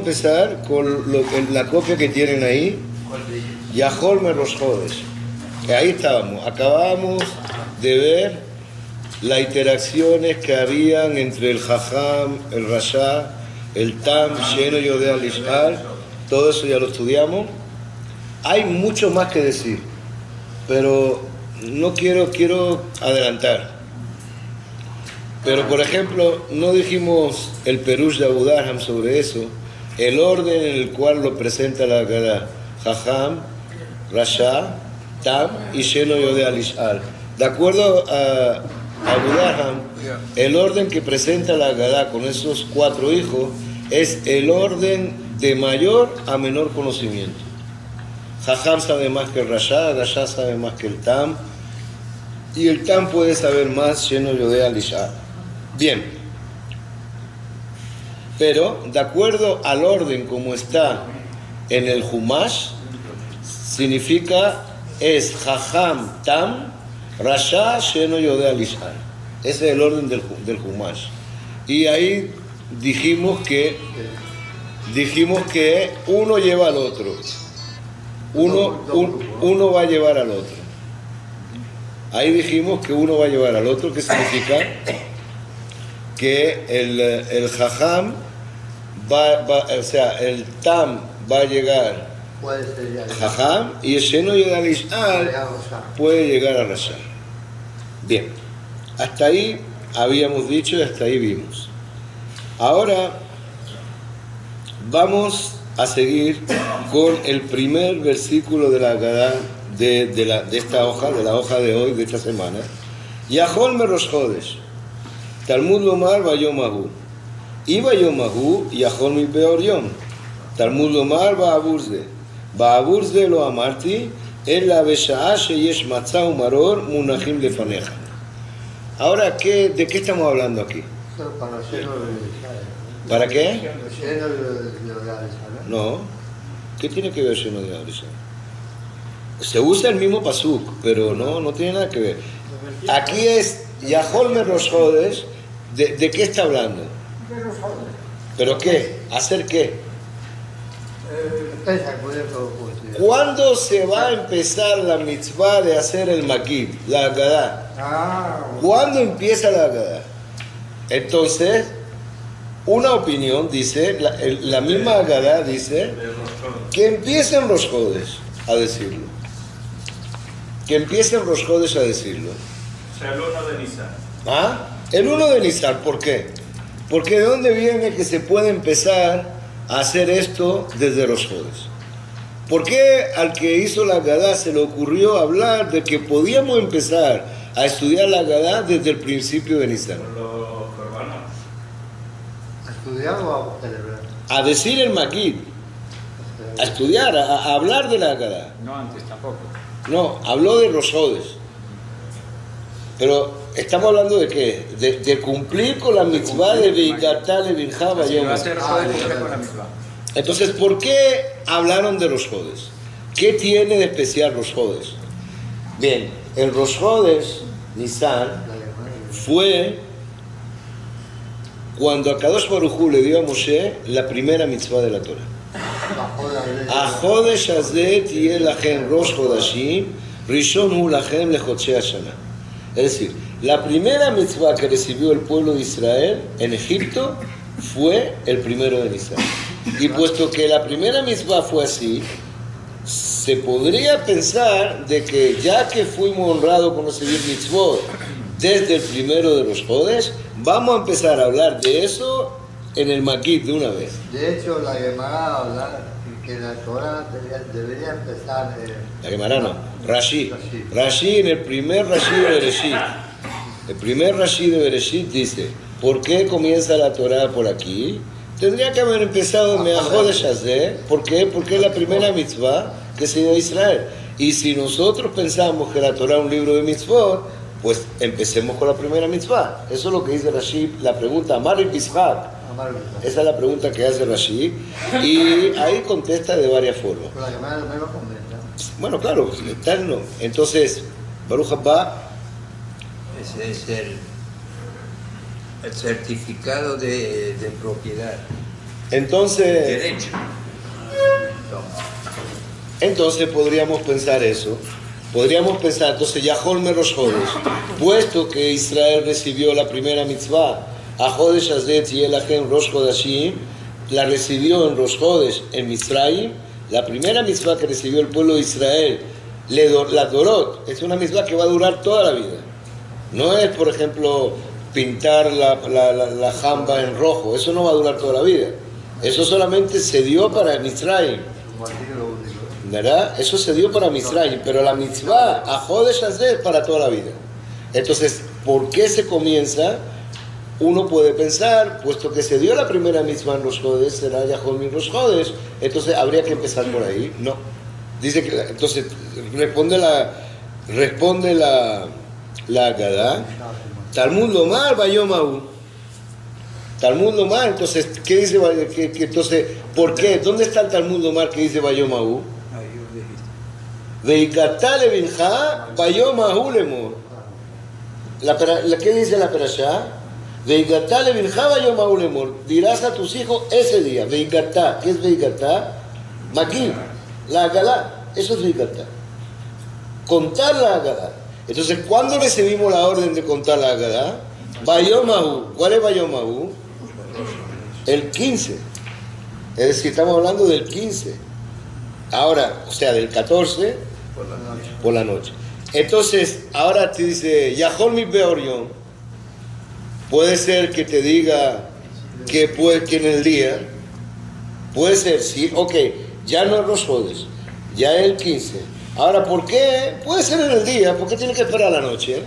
Empezar con la copia que tienen ahí, Yahol me Rosh Hodesh. Ahí estábamos, acabamos de ver las interacciones que habían entre el Jajam, el Rasha, el Tam, Sheno Yodea Lish'al, todo eso ya lo estudiamos. Hay mucho más que decir, pero no quiero adelantar. Pero por ejemplo, no dijimos el Perush de Abu Darham sobre eso, el orden en el cual lo presenta la Haggadah, Jajam, Rasha, Tam y Sheno Yodea Lish'al. De acuerdo a Abu Darham, el orden que presenta la Haggadah con esos cuatro hijos es el orden de mayor a menor conocimiento. Jajam sabe más que el Rasha sabe más que el Tam, y el Tam puede saber más, Sheno Yodea Lish'al. Bien, pero de acuerdo al orden como está en el Humash, significa es Jajam, Tam, Rasha, Sheno Yodea Lish'al. Ese es el orden del Humash. Y ahí dijimos que uno lleva al otro. Uno va a llevar al otro. Ahí dijimos que uno va a llevar al otro, que significa que el Jajam o sea, el Tam va a llegar a Jajam y el Sheno Yodea Lish'al puede llegar a Rasha. Bien, hasta ahí habíamos dicho y hasta ahí vimos. Ahora vamos a seguir con el primer versículo de la Haggadah de esta hoja, de la hoja de hoy, de esta semana. Yahol me Rosh Hodesh, Talmud Lomar Bayom Ahu, y Bayom Ahu Yahol mi Peor Yom, Talmud Lomar Ba'avur Ze lo amarti, Ela Besha'a sheyesh matzah umaror munachim lefaneja. Ahora, ¿de qué estamos hablando aquí? ¿Para qué? No. ¿Qué tiene que ver Sheno Yodea Lish'al? Se usa el mismo pasuk, pero no tiene nada que ver. Aquí es Yahol me Rosh Hodesh. ¿De qué está hablando? ¿Pero qué? ¿Hacer qué? ¿Cuándo se va a empezar la mitzvah de hacer el Makid, la Haggadah? ¿Cuándo empieza la Haggadah? Entonces, una opinión dice, la misma Haggadah dice, que empiecen Rosh Hodesh a decirlo. Que empiecen Rosh Hodesh a decirlo. O sea, el 1 de Nisan. ¿Ah? El 1 de Nisan, ¿por qué? Porque ¿de dónde viene que se puede empezar a hacer esto desde Rosh Hodesh? ¿Por qué al que hizo la Haggadah se le ocurrió hablar de que podíamos empezar a estudiar la Haggadah desde el principio de Nisan? Por los corbanos. ¿A estudiar o a celebrar? A decir el Makid, a estudiar, a hablar de la Haggadah. No antes tampoco. No, habló de Rosh Hodesh. Pero estamos hablando de qué? De cumplir con la mitzvah de Veigatá Levirjá Bayom. Entonces, ¿por qué hablaron de Rosh Hodesh? ¿Qué tiene de especial Rosh Hodesh? Bien, el Rosh Hodesh, Nisan, fue cuando a Kadosh Baruj Hu le dio a Moshe la primera mitzvah de la Torah. A Hodesh Hazeh Tiye Lachem Rosh Hodashim, Rishon Hu Lachem Lechodshei Hashana. Es decir, la primera mitzvah que recibió el pueblo de Israel en Egipto fue el primero de Nisan. Y puesto que la primera mitzvah fue así, se podría pensar de que ya que fuimos honrados con recibir mitzvot desde el primero de los Hodesh, vamos a empezar a hablar de eso en el Makid de una vez. De hecho, la Gemara habla que la Torah debería empezar... La Gemara no, Rashi, en el primer Rashi de Bereshit. El primer Rashi de Bereshit dice, ¿por qué comienza la Torah por aquí? Tendría que haber empezado Me'ahodesh Hazeh. ¿Por qué? Porque es la primera mitzvah que se dio a Israel. Y si nosotros pensamos que la Torah es un libro de mitzvot, pues empecemos con la primera mitzvah. Eso es lo que dice Rashi, la pregunta, Amar y Bishak. Esa es la pregunta que hace Rashi. Y ahí contesta de varias formas. Pero la Gemara no me lo comenta. Bueno, claro, tal no. Entonces, Baruch Haba. Ese es el certificado de propiedad. Entonces podríamos pensar eso. Podríamos pensar, entonces, Yahol me Rosh Hodesh, puesto que Israel recibió la primera mitzvah, a Hodesh Hazet y Elachem Rosh Hodashim, la recibió en Rosh Hodesh, en Misraim, la primera mitzvah que recibió el pueblo de Israel, la Dorot, es una mitzvah que va a durar toda la vida. No es, por ejemplo, pintar la jamba en rojo, eso no va a durar toda la vida. Eso solamente se dio para Misraim. ¿Verdad? Eso se dio para Misraim, pero la mitzvah a Hodesh Hazet para toda la vida. Entonces, ¿por qué se comienza? Uno puede pensar, puesto que se dio la primera mitzvah en Rosh Hodesh, será Yahol mi Rosh Hodesh, entonces habría que empezar por ahí. No. Dice que, entonces, responde la Agadá. Talmud Lomar Bayom Ahu. Talmud Lomar, entonces, ¿qué dice? Entonces, ¿por qué? ¿Dónde está el Talmud Lomar que dice Bayom Ahu? Veikatá levinja Bayom Ahu lemor. ¿Qué dice la perashá? Veikatá levinja Bayom Ahu lemor. Dirás a tus hijos ese día. Veikatá. ¿Qué es Veikatá? Maquín. La Agadá. Eso es Veikatá. Contar la Agadá. Entonces, ¿cuándo recibimos la orden de contar la Agadá? Bayom Ahu. ¿Cuál es Bayom Ahu? El 15. Es decir, estamos hablando del 15. Ahora, o sea, del 14 por la noche. Entonces, ahora te dice, Yahol mi Beorión. Puede ser que te diga que en el día, puede ser, sí, ok, ya no es Rosh Hodesh, ya es el 15. Ahora, ¿por qué? Puede ser en el día, ¿por qué tiene que esperar a la noche?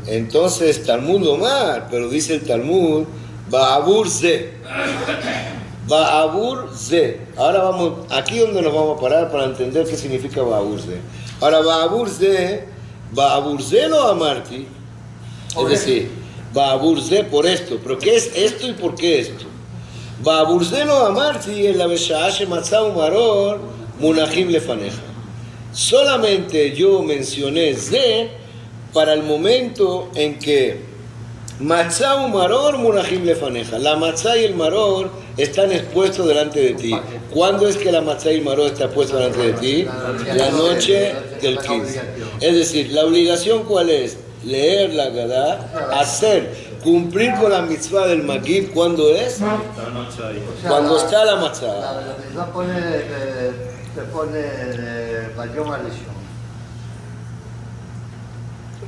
Entonces, Talmud Lomar, pero dice el Talmud, Ba'abur Ze. Ba'abur Ze. Ahora vamos, aquí donde nos vamos a parar para entender qué significa Ba'abur Ze. Ahora, Ba'abur Ze lo amarti. Es decir, Ba'abur Ze por esto. ¿Pero qué es esto y por qué esto? Ba'abur Ze lo amarti en la Besha'ah Shematzah Umaror Munachim Lefaneja. Solamente yo mencioné Ze para el momento en que Matzah u maror munachim lefaneja. La matzah y el maror están expuestos delante de ti. ¿Cuándo es que la matzah y el maror está puesto delante de ti? La noche del 15. Es decir, la obligación ¿cuál es? Leer la Agadá, cumplir con la mitzvah del Magid. ¿Cuándo es? Cuando está la matzah. La mitzvah pone Bayom Arishon.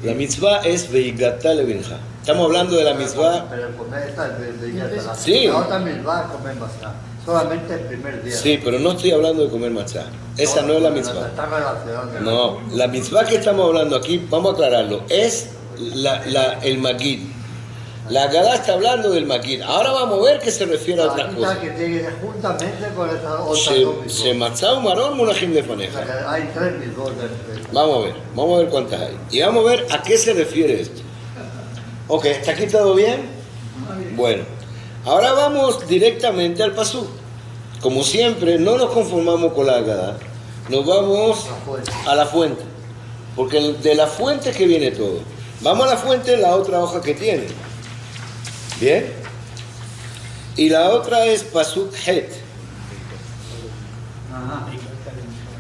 La mitzvah es Veigatá levinja. Estamos hablando de la mitzvah. Pero comer esta es Veigatá. Sí. La otra mitzvah es comer matzah. Solamente el primer día. Sí, pero no estoy hablando de comer matzah. Esa no es la mitzvah. Está relacionado. No, la mitzvah que estamos hablando aquí, vamos a aclararlo, es el Magid. La Agadá está hablando del Magid. Ahora vamos a ver qué se refiere a otras cosas. Que tiene juntamente con esta otra Se matzah u maror munachim lefaneja. Hay tres mitzvot. Vamos a ver cuántas hay. Y vamos a ver a qué se refiere esto. Ok, ¿está aquí todo bien? Bueno, ahora vamos directamente al pasú. Como siempre, no nos conformamos con la Agadá, nos vamos a la fuente. Porque de la fuente es que viene todo. Vamos a la fuente, la otra hoja que tiene. ¿Bien? Y la otra es pasuk het.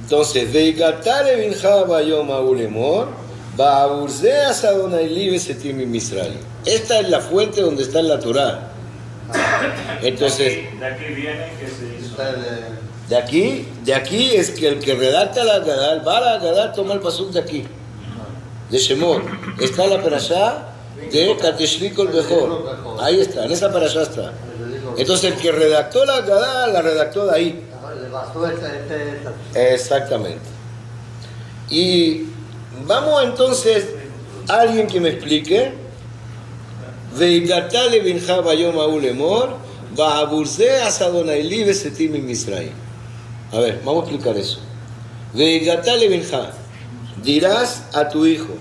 Entonces, Veigatá levinja bayom ahu lemor, ba'abur ze asadonai li besetim in Misraim. Esta es la fuente donde está en la Torá. Entonces, de aquí viene que se hizo. de aquí es que el que redacta la Agadá, va a la Agadá, toma el pasuk de aquí, de Shemot. Está la perashá de Kateshvi Kol Bechor. Ahí está, en esa perashá está. Entonces, el que redactó la Agadá, la redactó de ahí. Exactamente. Y vamos entonces a alguien que me explique. Veigatá levinja bayom ahu lemor, ba'abur ze asadonai li besetim in Misraim. A ver, vamos a explicar eso. Veigatá levinja, dirás a tu hijo,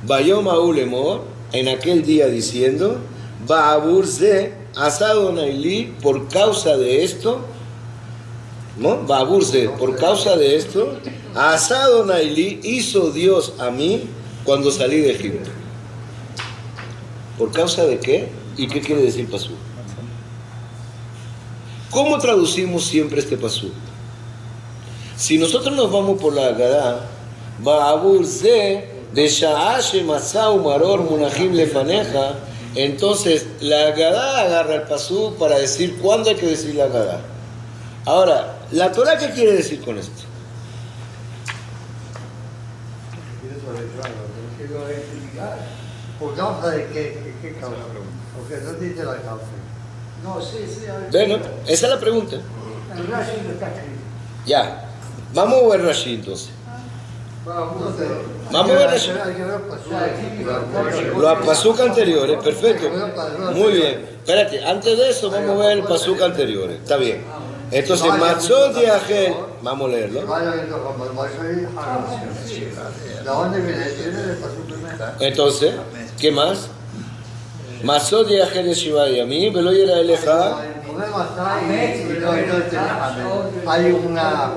bayom ahu lemor, en aquel día diciendo, ba'abur ze asadonai li, por causa de esto, ¿no? Ba'abur ze, por causa de esto, asadonai li, hizo Dios a mí cuando salí de Egipto. ¿Por causa de qué? ¿Y qué quiere decir pasú? ¿Cómo traducimos siempre este pasú? Si nosotros nos vamos por la Agadá, Ba'abur ze de Sha'ashe Masau Maror Munajim Lefaneja, entonces la Agadá agarra el pasú para decir cuándo hay que decir la Agadá. Ahora, ¿la Torah qué quiere decir con esto? ¿Por causa de qué causa? Porque no dice la causa. No, sí, a ver. Bueno, esa es la pregunta. El Rashi no está escrito. Ya, vamos a ver Rashi entonces. Vamos a ver Rashi. Los pasuk anteriores, perfecto. Muy bien. Espérate, antes de eso vamos a ver el pasuk anteriores. Está bien. Entonces, Matzot y Ajel, vamos a leerlo. ¿De dónde viene? ¿Viene del pasú primero? Entonces, ¿qué más? Matzot y Ajel de Shiva y a mí, Velo y era Eleja. Hay una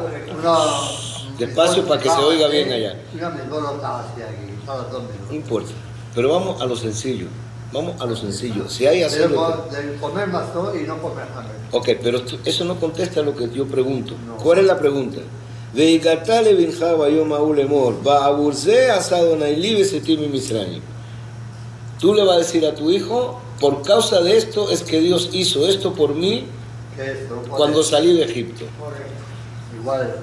Despacio para que se oiga bien allá. Una menbolota hacia aquí, solo 2 No minutos. importa. Pero vamos a lo sencillo. Vamos a lo sencillo. Si hay hacerlo. De comer más todo y no comer hambre. Ok, pero eso no contesta a lo que yo pregunto. ¿Cuál es la pregunta? Veikatale binja bayom aulemor, ba'aburze asadonai libe setimi misraim. Tú le vas a decir a tu hijo, por causa de esto es que Dios hizo esto por mí ¿Qué es esto? cuando salí de Egipto. Igual.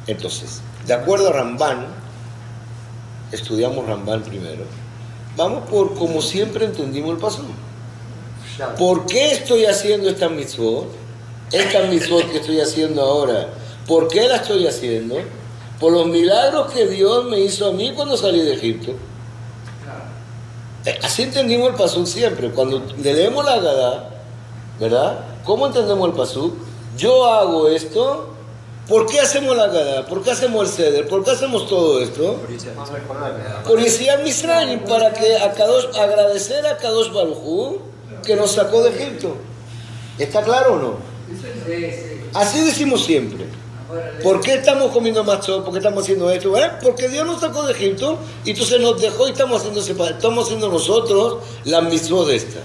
Entonces, de acuerdo a Rambán, estudiamos Rambán primero. Vamos por como siempre entendimos el paso. ¿Por qué estoy haciendo esta mitzvot? Esta mitzvot que estoy haciendo ahora, ¿por qué la estoy haciendo? Por los milagros que Dios me hizo a mí cuando salí de Egipto. Así entendimos el pasú siempre. Cuando le leemos la Agadá, ¿verdad? ¿Cómo entendemos el pasú? Yo hago esto. ¿Por qué hacemos la Agadá? ¿Por qué hacemos el Seder? ¿Por qué hacemos todo esto? Por Yetziat Mitzrayim, para que agradecer a Kadosh Baruj Hu que nos sacó de Egipto. ¿Está claro o no? Así decimos siempre. ¿Por qué estamos comiendo matzot? ¿Por qué estamos haciendo esto? Porque Dios nos sacó de Egipto y entonces nos dejó y estamos haciendo nosotros la mitzvot de esta.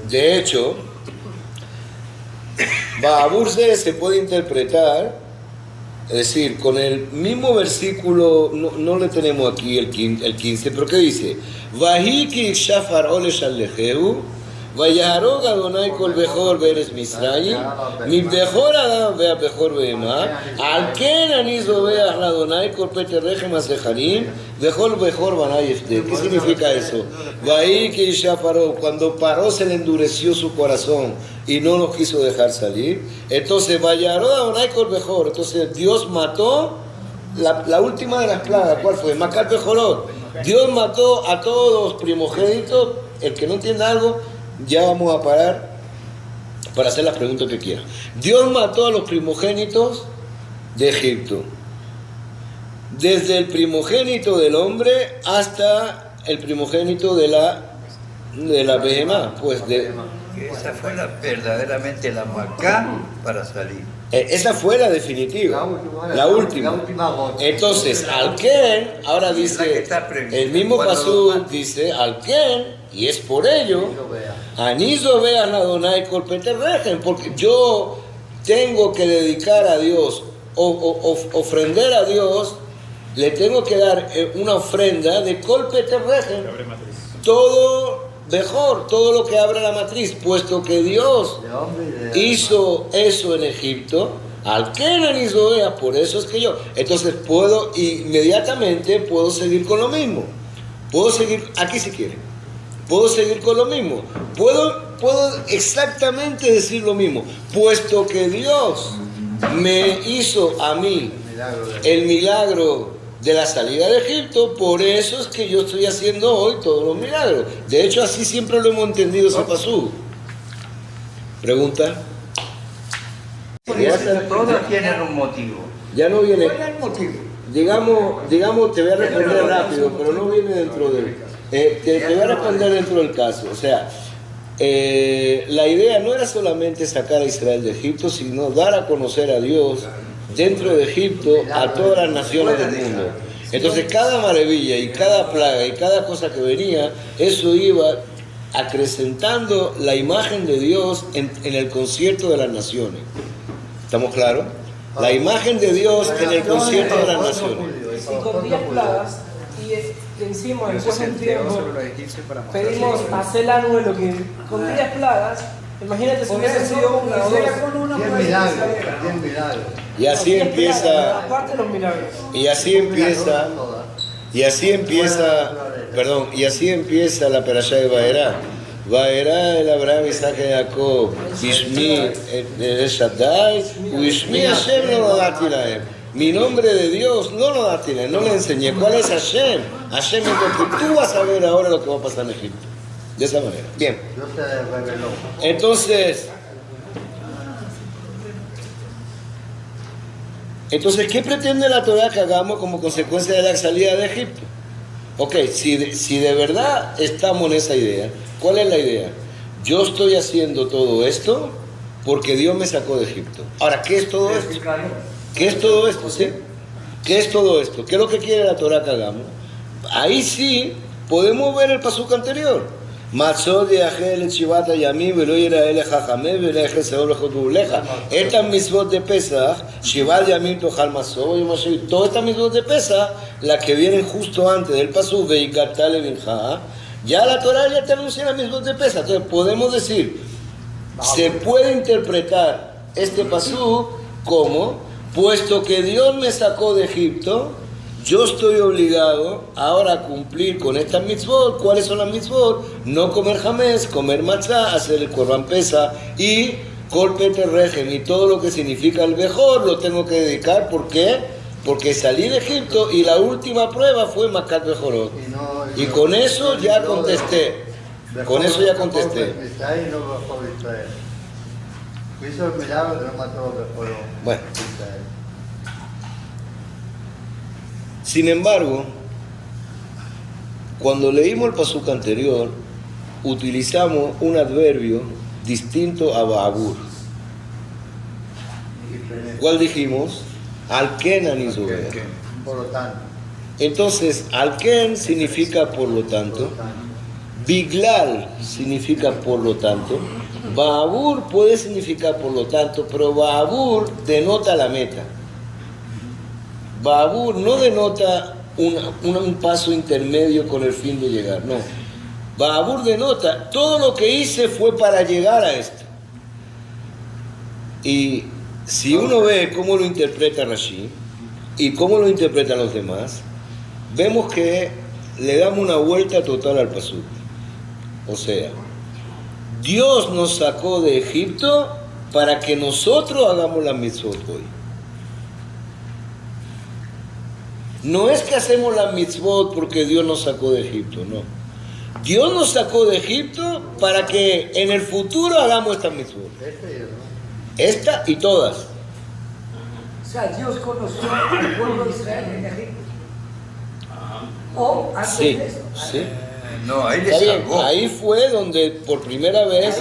De hecho, Ba'aburze se puede interpretar, es decir, con el mismo versículo, no le tenemos aquí el 15, pero ¿qué dice? Vahiki shafar ole shallejehu, vayarog Adonai kol bechor beres Misrayim, mi bechor adam vea bechor beema, al ken ani zobeach Adonai kol peter rechem asecharim, bechor bechor banay efte. ¿Qué significa eso? Vahiki shafar, cuando Paró se le endureció su corazón y no nos quiso dejar salir, entonces vayarog Adonai kol bechor, entonces Dios mató la última de las plagas. ¿Cuál fue? Macar bechorot. Dios mató a todos los primogénitos. El que no entienda algo, ya vamos a parar para hacer las preguntas que quieran. Dios mató a los primogénitos de Egipto, desde el primogénito del hombre hasta el primogénito de la behemá, pues Que esa fue verdaderamente la macá para salir. esa fue la definitiva, la última. Entonces, Alken, ahora dice, el mismo pasú dice, Alken, y es por ello, Anizo veas la Adonai kol peter rechem, porque yo tengo que dedicar a Dios, ofrender a Dios, le tengo que dar una ofrenda de kol peter rechem, todo mejor, todo lo que abre la matriz, puesto que Dios hizo eso en Egipto, al que hizo vea, por eso es que yo, entonces inmediatamente puedo seguir con lo mismo, puedo seguir, aquí si quieren, puedo seguir con lo mismo, puedo exactamente decir lo mismo, puesto que Dios me hizo a mí el milagro de la salida de Egipto, por eso es que yo estoy haciendo hoy todos los milagros. De hecho, así siempre lo hemos entendido ese pasú. ¿Pregunta? Todos tienen un motivo. Ya no viene. ¿Cuál es el motivo? Digamos, te voy a responder rápido, pero no viene dentro del... te voy a responder dentro del caso. O sea, la idea no era solamente sacar a Israel de Egipto, sino dar a conocer a Dios dentro de Egipto a todas las naciones del mundo. Entonces cada maravilla y cada plaga y cada cosa que venía, eso iba acrecentando la imagen de Dios en el concierto de las naciones. ¿Estamos claros? La imagen de Dios en el concierto de las naciones. Y con 10 plagas, y encima después de un tiempo pedimos hacer algo de lo que con 10 plagas, imagínate si hubiese sido una o dos. 10 milagros, 10 milagros. Y así 10 plagas, empieza, aparte de los milagros. y así empieza, y así empieza la perashá de Vaerá. Vaerá el Abraham, Isaac y Jacob, Bishmi el Shaddai, Bishmi Hashem no lo dati lahem. Mi nombre de Dios no lo dati lahem, no le enseñé. ¿Cuál es Hashem? Hashem es porque tú vas a ver ahora lo que va a pasar en Egipto. De esa manera. Bien. Dios te reveló. Entonces, ¿qué pretende la Torah que hagamos como consecuencia de la salida de Egipto? Ok, si de verdad estamos en esa idea, ¿cuál es la idea? Yo estoy haciendo todo esto porque Dios me sacó de Egipto. Ahora, ¿qué es todo esto? ¿Qué es todo esto? ¿Sí? ¿Qué es todo esto? ¿Qué es lo que quiere la Torah que hagamos? Ahí sí podemos ver el pasuk anterior. Matzot yachel chivata yamim velo yirael jajameh velo yachel seor lejotuleja. Estas mitzvot de Pesach, shivat yamim tochal matzot, todas estas mitzvot de Pesach, las que vienen justo antes del pasuk veikatale binja, ya la Torah ya te anuncia las mitzvot de Pesach. Entonces podemos decir, se puede interpretar este pasuk como, puesto que Dios me sacó de Egipto, yo estoy obligado ahora a cumplir con estas mitzvot. ¿Cuáles son las mitzvot? No comer jamés, comer matzá, hacer el korban pesa y kol peter rejem y todo lo que significa el mejor lo tengo que dedicar. ¿Por qué? Porque salí de Egipto y la última prueba fue Makat Bejorot. Y con eso ya contesté. Con eso ya contesté. Hizo el milagro que no mató a Bejorot. Bueno. Sin embargo, cuando leímos el pasuk anterior, utilizamos un adverbio distinto a Ba'abur. ¿Cuál dijimos? Al-ken anizuber. Por lo tanto. Entonces, al-ken significa por lo tanto, Biglal significa por lo tanto, Ba'abur puede significar por lo tanto, pero Ba'abur denota la meta. Ba'abur no denota un paso intermedio con el fin de llegar, no. Ba'abur denota, todo lo que hice fue para llegar a esto. Y si uno ve cómo lo interpreta Rashi y cómo lo interpretan los demás, vemos que le damos una vuelta total al pasuk. O sea, Dios nos sacó de Egipto para que nosotros hagamos la mitzvot hoy. No es que hacemos la mitzvot porque Dios nos sacó de Egipto, no. Dios nos sacó de Egipto para que en el futuro hagamos esta mitzvot. Esta y todas. O sea, Dios conoció al pueblo de Israel en Egipto. O antes Sí, de eso. sí. No, ahí le Está bien, sacó. ahí fue donde por primera vez,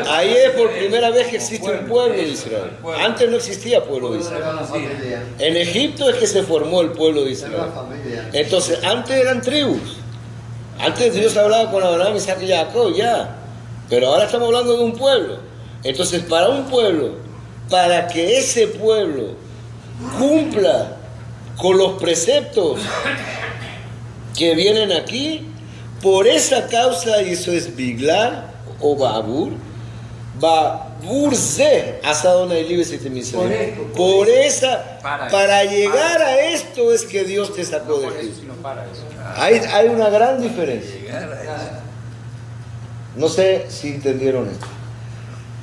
ahí es por primera vez que existe un pueblo de Israel. Antes no existía pueblo de Israel. En Egipto es que se formó el pueblo de Israel. Entonces, antes eran tribus. Antes Dios hablaba con Abraham, Isaac y Jacob, ya. Pero ahora estamos hablando de un pueblo. Entonces, para un pueblo, para que ese pueblo cumpla con los preceptos que vienen aquí, por esa causa, y eso es Biglar o Ba'abur, Ba'abur ze Asadona y Libes y Temisraim. Por esa, para llegar a esto es que Dios te sacó de Egipto. Hay una gran diferencia. No sé si entendieron esto.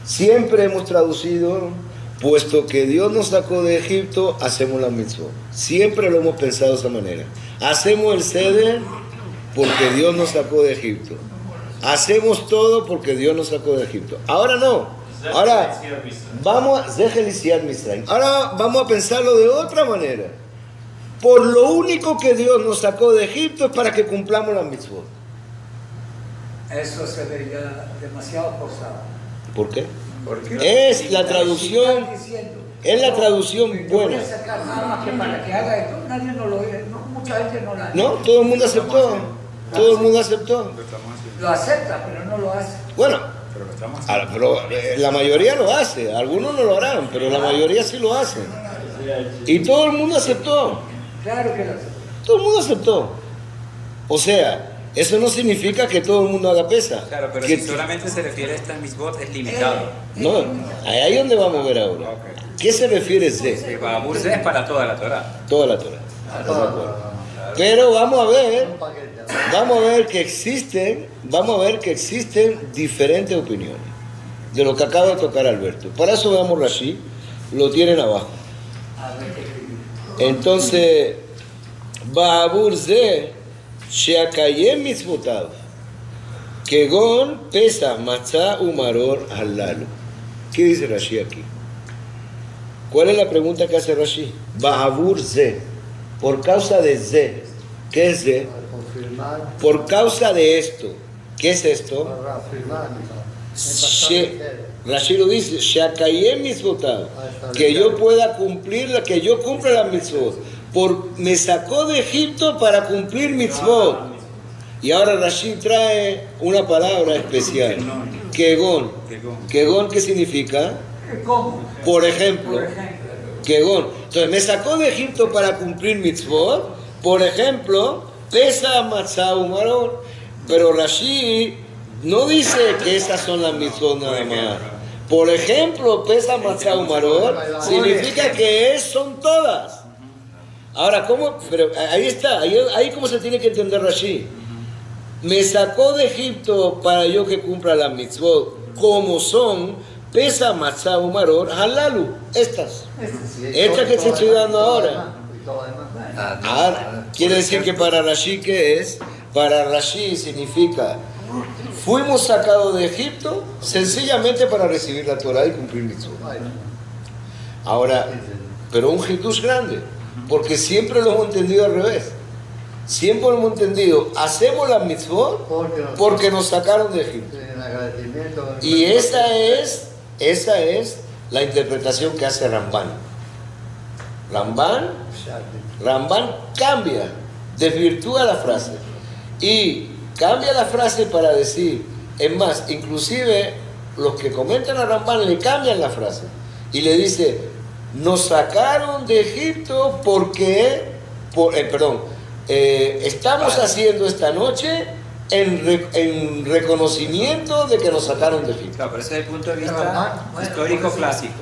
Siempre hemos traducido, puesto que Dios nos sacó de Egipto, hacemos la mitzvah. Siempre lo hemos pensado de esa manera. Hacemos el seder porque Dios nos sacó de Egipto. Hacemos todo porque Dios nos sacó de Egipto. Ahora no. Ahora vamos a pensarlo de otra manera. Por lo único que Dios nos sacó de Egipto es para que cumplamos la mitzvah. Eso se veía demasiado forzado. ¿Por qué? Porque Es la traducción, es la traducción buena. Sacar nada más que para que haga esto, nadie no lo ve, no, mucha gente no la. ¿No? Todo el mundo aceptó. todo el mundo aceptó. Lo acepta, pero no lo hace. Bueno, pero la mayoría lo hace, algunos no lo harán, pero la mayoría sí lo hacen. Y todo el mundo aceptó, Claro que lo acepta. todo el mundo aceptó. O sea, eso no significa que todo el mundo haga pesa. Claro, pero Que- si solamente se refiere a estas misbot, es limitado. No, ahí es donde vamos a ver ahora. ¿Qué se refiere Z? El Babur es para toda la Torah. Toda la Torah. Pero vamos a ver que existen diferentes opiniones de lo que acaba de tocar Alberto. Para eso veamos Rashi, lo tienen abajo. Entonces, Babur Ze, Sheakayem Mitzvotav, Kegon Pesa Matzah Umaror Halalu. ¿Qué dice Rashi aquí? ¿Cuál es la pregunta que hace Rashi? Babur Ze, por causa de Ze. ¿Qué es Ze? Confirmar, Por causa de esto. ¿Qué es esto? para afirmar. Rashi lo dice, Sheakayem Mitzvotav, que yo pueda cumplir, que yo cumpla la mitzvot. Me sacó de Egipto para cumplir mitzvot. Y ahora Rashi trae una palabra especial, Kegon. Kegon, ¿qué significa? ¿Cómo? Por ejemplo. Por ejemplo. Kegon. Entonces, me sacó de Egipto para cumplir mitzvot. Por ejemplo, pesa matzah umarón. Pero Rashi no dice que esas son las mitzvot nada más. Por ejemplo, pesa matzah umarón significa que son todas. Ahora, ¿cómo? Pero ahí está, ahí cómo se tiene que entender Rashi. Me sacó de Egipto para yo que cumpla las mitzvot como son, pesa matzah umarón, halalu, estas. Esta que te estoy dando ahora. Ahora, quiere decir que para Rashi, ¿qué es? Para Rashi significa, fuimos sacados de Egipto sencillamente para recibir la Torah y cumplir mitzvot. Ahora, pero un hidush grande, porque siempre lo hemos entendido al revés. Siempre lo hemos entendido, hacemos las mitzvot porque nos sacaron de Egipto. Y esa es la interpretación que hace Ramban. Ramban cambia, desvirtúa la frase y cambia la frase para decir, es más, inclusive los que comentan a Ramban le cambian la frase y le dice, nos sacaron de Egipto porque, estamos haciendo esta noche en reconocimiento de que nos sacaron de Egipto. Claro, pero ese es el punto de vista histórico clásico.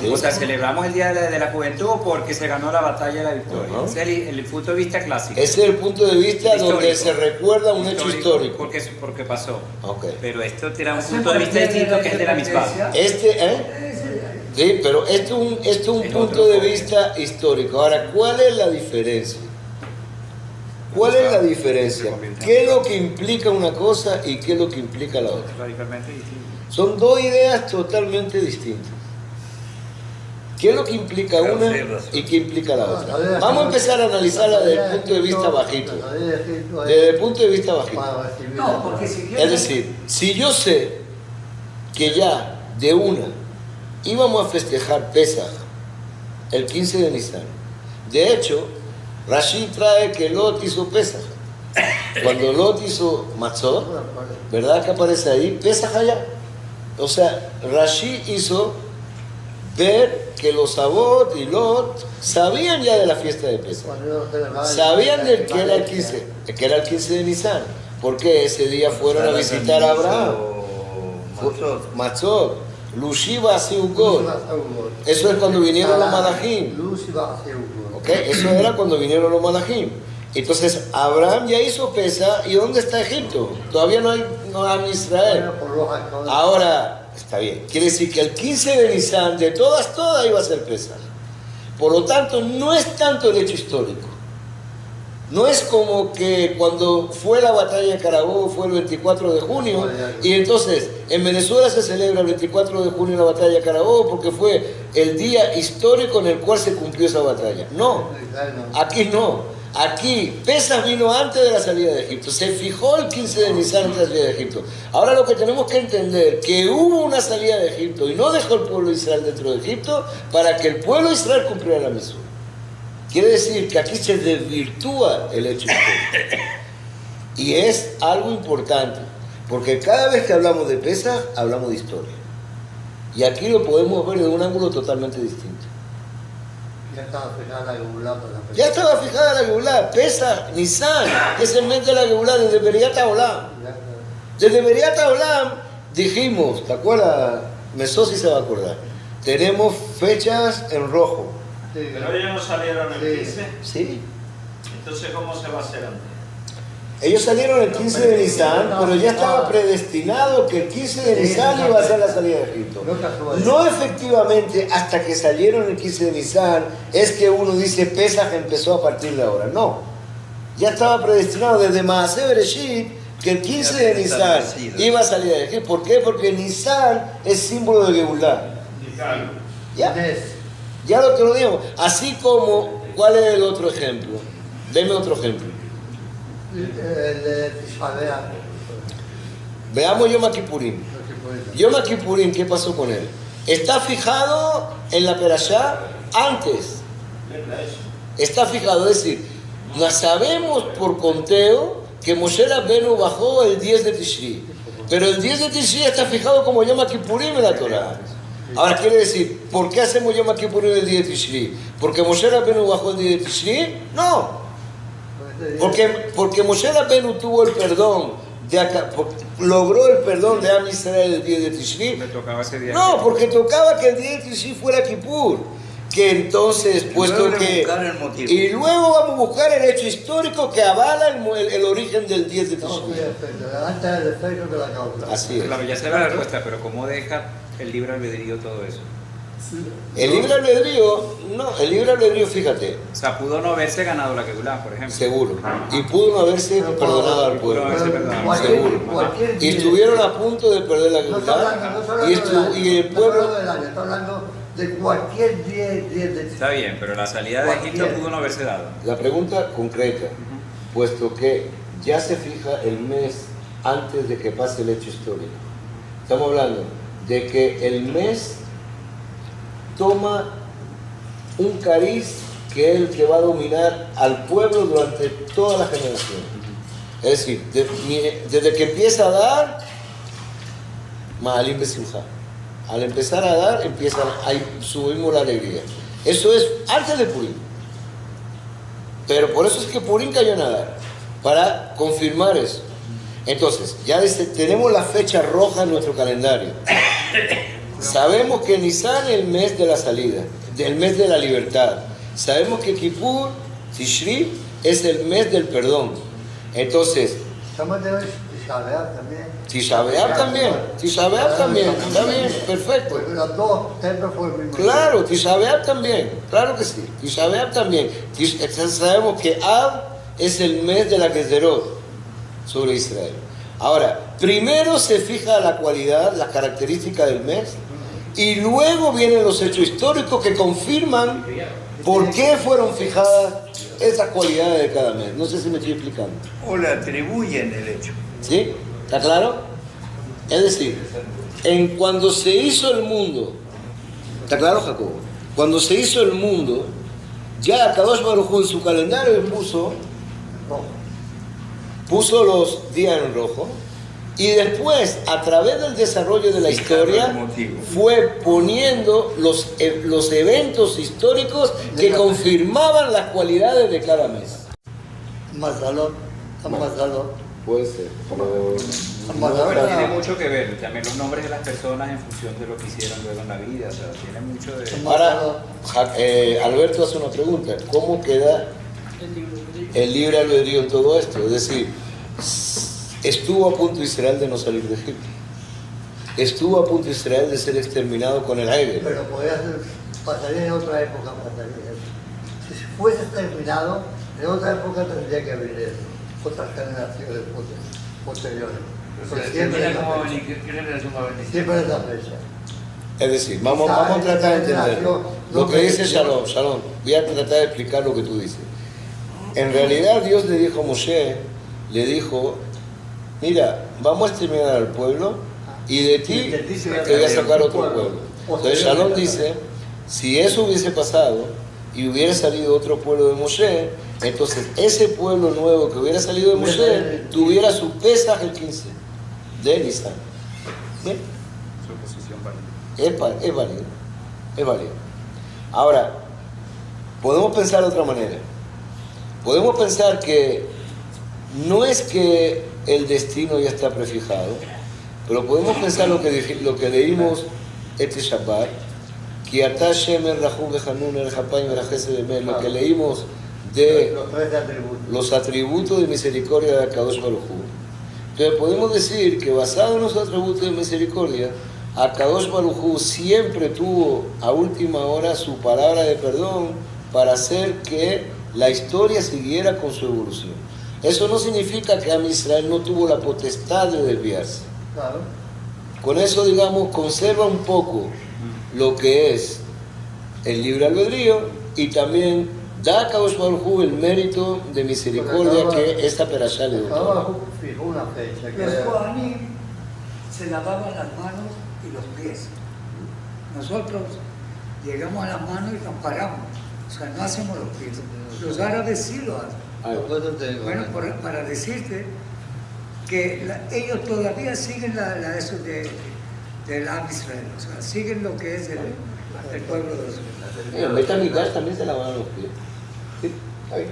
Sí. O sea, celebramos el Día de la Juventud porque se ganó la batalla de la victoria. Ajá. Ese es el punto de vista clásico. Ese es el punto de vista donde Histórico. se recuerda un hecho histórico. Porque pasó. Ok. Pero esto tiene un punto de vista distinto que es el de la misma. Sí, pero esto es un punto de vista histórico. Ahora, ¿cuál es la diferencia? ¿Cuál es la diferencia? ¿Qué es lo que implica una cosa y qué es lo que implica la otra? Radicalmente distinto. Son dos ideas totalmente distintas. ¿Qué es lo que implica una y qué implica la otra? Vamos a empezar a analizarla desde el punto de vista bajito. Desde el punto de vista bajito. No, porque si yo... Es decir, si yo sé que ya de una íbamos a festejar Pesaj el 15 de Nisan, de hecho, Rashi trae que Lot hizo Pesaj. Cuando Lot hizo Matzot, ¿verdad que aparece ahí? Pesaj allá. O sea, Rashi hizo ver que los Abot y Lot sabían ya de la fiesta de Pesaj. Sabían de que era el 15 de Nisan, porque ese día fueron a visitar a Abraham. Matzot, Lushiva Siugot. Eso es cuando vinieron los Malachim. ¿Okay? Eso era cuando vinieron los Malachim. Entonces Abraham ya hizo Pesaj. ¿Y dónde está Egipto? Todavía no hay Israel. Ahora, está bien. Quiere decir que el 15 de Nisan, de todas iba a ser Pesaj. Por lo tanto, no es tanto el hecho histórico. No es como que cuando fue la batalla de Carabobo fue el 24 de junio y entonces en Venezuela se celebra el 24 de junio la batalla de Carabobo porque fue el día histórico en el cual se cumplió esa batalla. No, aquí no. Aquí Pesaj vino antes de la salida de Egipto. Se fijó el 15 de Nisan antes de la salida de Egipto. Ahora lo que tenemos que entender que hubo una salida de Egipto y no dejó el pueblo de Israel dentro de Egipto para que el pueblo de Israel cumpliera la misión. Quiere decir que aquí se desvirtúa el hecho histórico. Y es algo importante, porque cada vez que hablamos de Pesaj, hablamos de historia. Y aquí lo podemos ver de un ángulo totalmente distinto. Ya estaba fijada la Geulá para la fecha. Ya estaba fijada la Geulá, Pesaj, Nisan, es el mes de la Geulá desde Beriat Haolam. Desde Beriat Haolam dijimos, ¿te acuerdas? Mesosi se va a acordar. Tenemos fechas en rojo. Sí, Pero ellos no salieron el 15. ¿Sí? Entonces, ¿cómo se va a hacer antes? Ellos salieron el 15 de Nisan, pero ya estaba predestinado que el 15 de Nisan iba a ser la salida de Egipto. No efectivamente hasta que salieron el 15 de Nisan es que uno dice Pesaj empezó a partir de ahora. No, ya estaba predestinado desde Maaseh Bereshit que el 15 de Nisan iba a salir de Egipto. ¿Por qué? Porque Nisan es símbolo de Geulá. ¿Ya? Ya lo que lo digo. Así como, ¿cuál es el otro ejemplo? Deme otro ejemplo. El de Tisha B'Av. Veamos Yom Kippurim. Yom Kippurim, ¿qué pasó con él? Está fijado en la Perashá antes. Está fijado, es decir, no sabemos por conteo que Moshe Rabbeinu bajó el 10 de Tishri. Pero el 10 de Tishri está fijado como Yom Kippurim en la Torah. Ahora quiere decir, ¿por qué hacemos Yom Kippurim el 10 de Tishri? ¿Porque Moshe Rabbeinu bajó el 10 de Tishri? No. Porque Moshe Rabbeinu tuvo el perdón, logró el perdón de Am Israel el 10 de Tishri. Le tocaba ese día. No, porque tocaba que el 10 de Tishri fuera Kippur. Que entonces, puesto que... Y luego vamos a buscar el hecho histórico que avala el origen del 10 de Tishri. Antes del efecto de la causa. Así es. Claro, ya sé la respuesta, pero ¿cómo deja el libre albedrío todo eso? El libre albedrío, no, el libre albedrío, fíjate, O sea, pudo no haberse ganado la Geulá, por ejemplo. seguro. Y pudo no haberse perdonado al pueblo. Seguro. Y estuvieron a punto de perder la No está hablando, Geulá. Y el no pueblo... está hablando del año, está hablando de cualquier día de Está bien, pero la salida de Egipto pudo no haberse dado. La pregunta concreta, puesto que ya se fija el mes antes de que pase el hecho histórico. Estamos hablando de que el mes toma un cariz que es el que va a dominar al pueblo durante toda la generación. Es decir, desde que empieza a dar, Mahalim Besimcha. Al empezar a dar, ahí subimos la alegría. Eso es antes de Purim. Pero por eso es que Purim cayó en Adar, para confirmar eso. Entonces, ya tenemos la fecha roja en nuestro calendario. Sabemos que Nisan es el mes de la salida, el mes de la libertad. Sabemos que Kippur, Tishri, es el mes del perdón. Entonces, Estamos de Tisha B'Av también. Tisha B'Av también, Tisha B'Av también, está bien, perfecto. Pues los dos siempre fue el mismo. Claro, Tisha B'Av también, claro que sí, Tisha B'Av también. Sabemos que Av es el mes de la Gezerot sobre Israel. Ahora, primero se fija la cualidad, la característica del mes, y luego vienen los hechos históricos que confirman por qué fueron fijadas esas cualidades de cada mes. No sé si me estoy explicando. O le atribuyen el hecho. ¿Sí? ¿Está claro? Es decir, cuando se hizo el mundo, ¿está claro, Jacobo? Cuando se hizo el mundo, ya Kadosh Baruj Hu en su calendario puso los días en rojo, y después, a través del desarrollo de la historia, fue poniendo los eventos históricos que confirmaban las cualidades de cada mes. Mazalot, Mazalot. Puede ser. Pero tiene mucho que ver, también los nombres de las personas en función de lo que hicieron luego en la vida, o sea, tiene mucho de... Ahora, Alberto hace una pregunta, ¿cómo queda el libre albedrío en todo esto? Es decir, estuvo a punto Israel de no salir de Egipto, estuvo a punto Israel de ser exterminado con el Hegel. Pero pasaría en otra época, Si fuese exterminado, en otra época tendría que venir eso, otras generaciones posteriores. Pero siempre es la fecha. Siempre es la fecha. Es decir, vamos a tratar de entender lo que dice Shalom. Voy a tratar de explicar lo que tú dices. En realidad Dios le dijo a Moshe, mira, vamos a exterminar al pueblo y de ti te voy a sacar otro pueblo. Entonces Shalom dice, si eso hubiese pasado y hubiera salido otro pueblo de Moshe, Entonces, ese pueblo nuevo que hubiera salido de Moshe tuviera su Pesaj el 15 de Nisan. ¿Bien? Su posición válida. Es válido. Es válido. Ahora, podemos pensar de otra manera. Podemos pensar que no es que el destino ya está prefijado, pero podemos pensar lo que leímos este Shabbat, que lo que leímos de Los 13 atributos. los atributos de misericordia de Akadosh Baruj Hu. Entonces podemos decir que basado en los atributos de misericordia, Akadosh Baruj Hu siempre tuvo a última hora su palabra de perdón para hacer que la historia siguiera con su evolución. Eso no significa que Am Israel no tuvo la potestad de desviarse. Claro. Con eso, digamos, conserva un poco lo que es el libre albedrío y también da a Kadosh Baruj Hu el mérito de misericordia que esta perashá le Cada dio. uno fijó una fecha. que Los era- Kohanim se lavaban las manos y los pies. Nosotros llegamos a las manos y nos paramos. O sea, no hacemos los pies. Los árabes sí lo hacen. Por eso te digo, Bueno, para decirte que ellos todavía siguen la eso del Am Israel. O sea, siguen lo que es el pueblo de Israel. Betamidash también se lavaban los pies. Sí, está bien.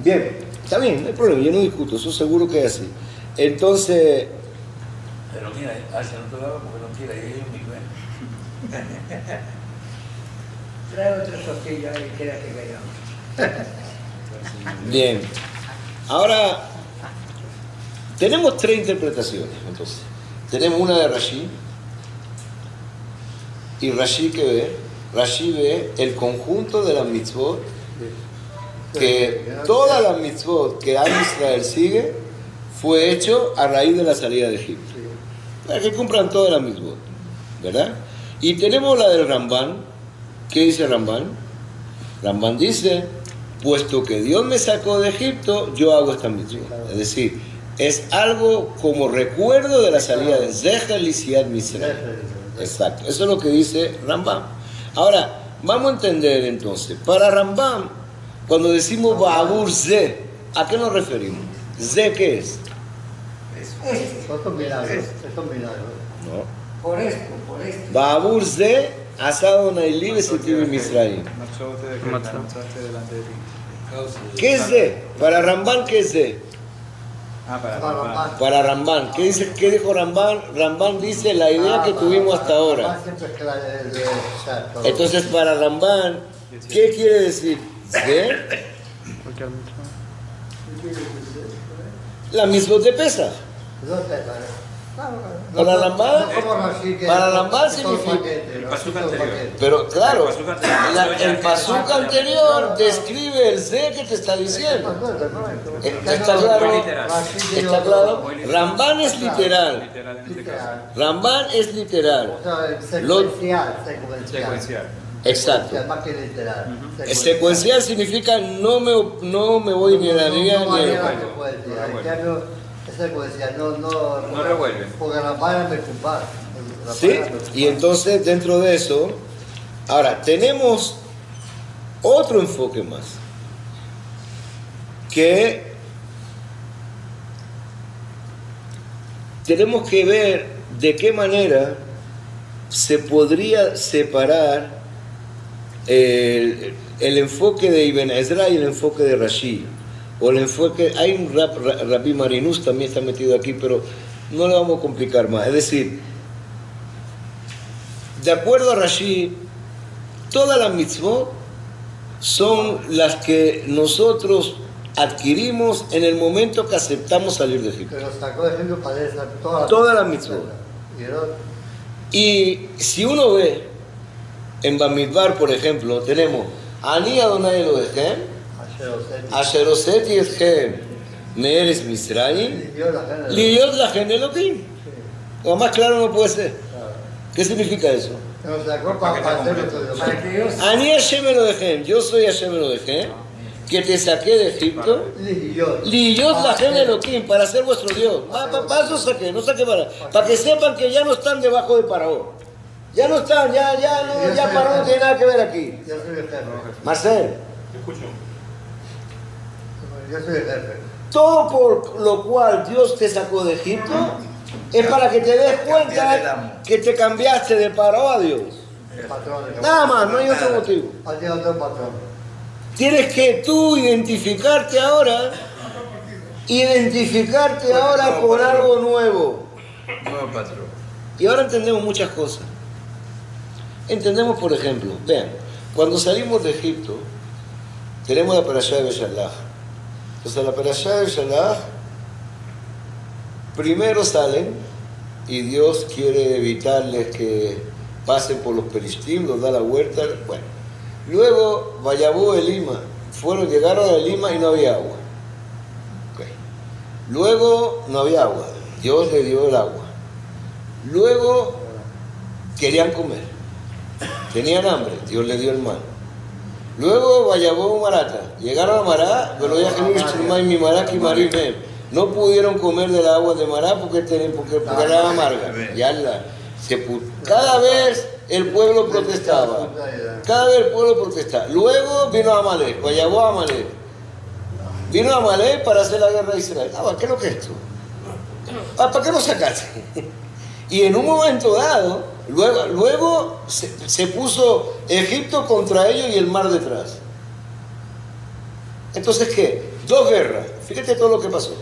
Bien, está bien, no hay problema, yo no discuto, eso seguro que es así. Entonces, Pero mira, Asia no te daba porque no quiere, ahí hay un micro. Trae otra tortilla y queda que callamos. bien. Ahora, tenemos tres interpretaciones, entonces. Tenemos una de Rashi, y Rashi que ve, Rashi ve el conjunto de las mitzvot, que todas las mitzvot que Am Israel sigue, fue hecho a raíz de la salida de Egipto. Para que cumplan todas las mitzvot, ¿verdad? Y tenemos la del Ramban. ¿Qué dice Ramban? Ramban dice, puesto que Dios me sacó de Egipto, yo hago esta mitzvot. Es decir, es algo como recuerdo de la salida de Zecher Lisiat Misraim. Exacto, eso es lo que dice Rambam. Ahora, vamos a entender entonces, para Rambam, cuando decimos Ba'abur Ze, ¿a qué nos referimos? ¿Ze qué es? Estos milagros, estos milagros. No. Por esto. Ba'abur Ze, asado Naili Besitibi Misraim. Marchote de que marchaste delante de ti. ¿Qué es Ze? Para Rambam, ¿qué es Ze? Para Para Rambam. ¿Qué dijo Rambam? Rambam dice la idea que tuvimos hasta ahora. Siempre es clara de exacto. Entonces, para Rambam, ¿qué quiere decir? ¿Ze? La misma de Pesach. Para Rambam significa. El pasuk anterior. Pero claro, el pasuk pasuk anterior describe el Ze que te está diciendo. ¿Está claro? ¿Está claro? Rambam es literal. Literal en este caso. Rambam es literal. Secuencial. Exacto. Más que literal. Secuencial significa no me voy ni a la liga ni a la. Es secuencial, no revuelve. Porque la vara me culpa. ¿Sí? Y entonces dentro de eso, ahora tenemos otro enfoque más, que tenemos que ver de qué manera se podría separar el enfoque de Ibn Ezra y el enfoque de Rashi. O el enfoque, hay un Rabbi Marinus también está metido aquí, pero no le vamos a complicar más. Es decir, de acuerdo a Rashi, todas las mitzvot son las que nosotros adquirimos en el momento que aceptamos salir de Egipto. Pero sacó de ejemplo para esa, Todas las mitzvot. Y si uno ve en Bamidbar, por ejemplo, tenemos Ani Adonai Elohechem, Asher Hoseti Etchem Me'eretz Misraim, Liyot Lahem Elohim. O más claro no puede ser. ¿Qué significa eso? Pero sacó para hacer Para que ellos Ani Hashem Elohechem, yo soy Hashem Elohechem, que te saqué de Egipto. Liyot Lahem Elohim, para ser vuestro Dios. Para eso saqué, no saqué para que sepan que ya no están debajo de Paró. Ya no están, ya Paró no tiene nada que ver aquí. Marcel. Yo soy el jefe. Todo por lo cual Dios te sacó de Egipto es para que te des cuenta que te cambiaste de paro a Dios. El patrón. Nada más, no hay otro motivo. Aquí otro patrón. Tienes que tú identificarte ahora con algo nuevo. Nuevo patrón. Y ahora entendemos muchas cosas. Entendemos, por ejemplo, vean, cuando salimos de Egipto, tenemos la parashá de Beshalach. Entonces la parashá de Beshalach, primero salen y Dios quiere evitarles que pasen por los peristim, los da la vuelta. Bueno, luego Vayabú Elima, llegaron a Elima y no había agua. Okay. Luego no había agua, Dios le dio el agua. Luego querían comer, tenían hambre, Dios le dio el man. Luego Vayabú Marata, llegaron a Mará, pero ya no pudieron comer del agua de Mará porque era amarga. Cada vez el pueblo protestaba. Luego vino Amalek, Vayabú Amalek. Vino Amalek para hacer la guerra a Israel. ¿Qué es lo que es esto? ¿Para qué lo sacaste? Y en un momento dado, luego se puso Egipto contra ellos y el mar detrás. Entonces, ¿qué? 2 guerras. Fíjate todo lo que pasó.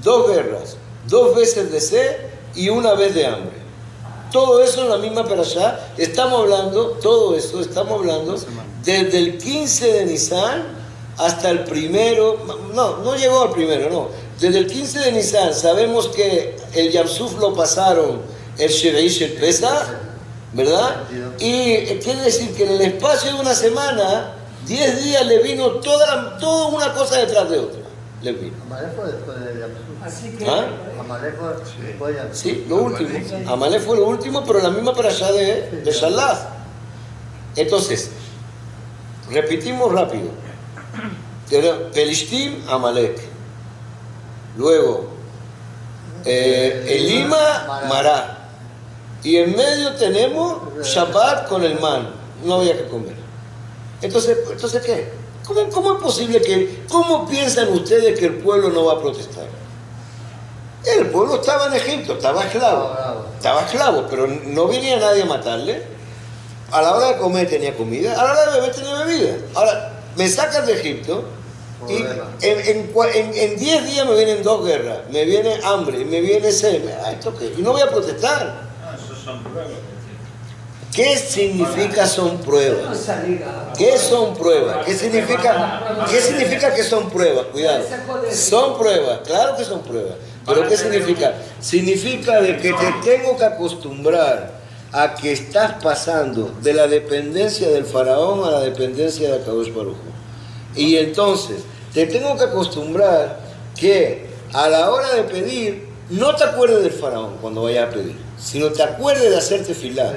2 guerras, 2 veces de sed y 1 vez de hambre. Todo eso en la misma perashá. Estamos hablando desde el 15 de Nisan hasta el primero. No llegó al primero, no. Desde el 15 de Nisan sabemos que el Yamsuf lo pasaron el Sheveish el Pesach, ¿verdad? Y quiere decir que en el espacio de una semana, 10 días le vino toda una cosa detrás de otra. Le vino. Amalek fue después de Yamsuf. Así que Amalek fue después de Yamsuf. Sí, lo último. Amalek fue lo último, pero en la misma parashá de Shalach. Entonces, repetimos rápido. Pelishtim, Amalek. Luego, Elima, Mará. Y en medio tenemos Shabbat con el man. No había que comer. Entonces ¿qué? ¿Cómo es posible cómo piensan ustedes que el pueblo no va a protestar? El pueblo estaba en Egipto, estaba esclavo, pero no venía nadie a matarle. A la hora de comer tenía comida, a la hora de beber tenía bebida. Ahora, me sacan de Egipto y en 10 días me vienen 2 guerras, me viene hambre, me viene sed, ¿esto qué? Y no voy a protestar. Esos son pruebas. ¿Qué significa son pruebas? ¿Qué son pruebas? ¿Qué significa que son pruebas? Cuidado. Son pruebas, claro que son pruebas. Pero ¿qué significa? Significa de que te tengo que acostumbrar a que estás pasando de la dependencia del faraón a la dependencia de Akadosh Baruj Hu. Y entonces te tengo que acostumbrar que a la hora de pedir no te acuerdes del faraón cuando vayas a pedir, sino te acuerdes de hacer tefilá,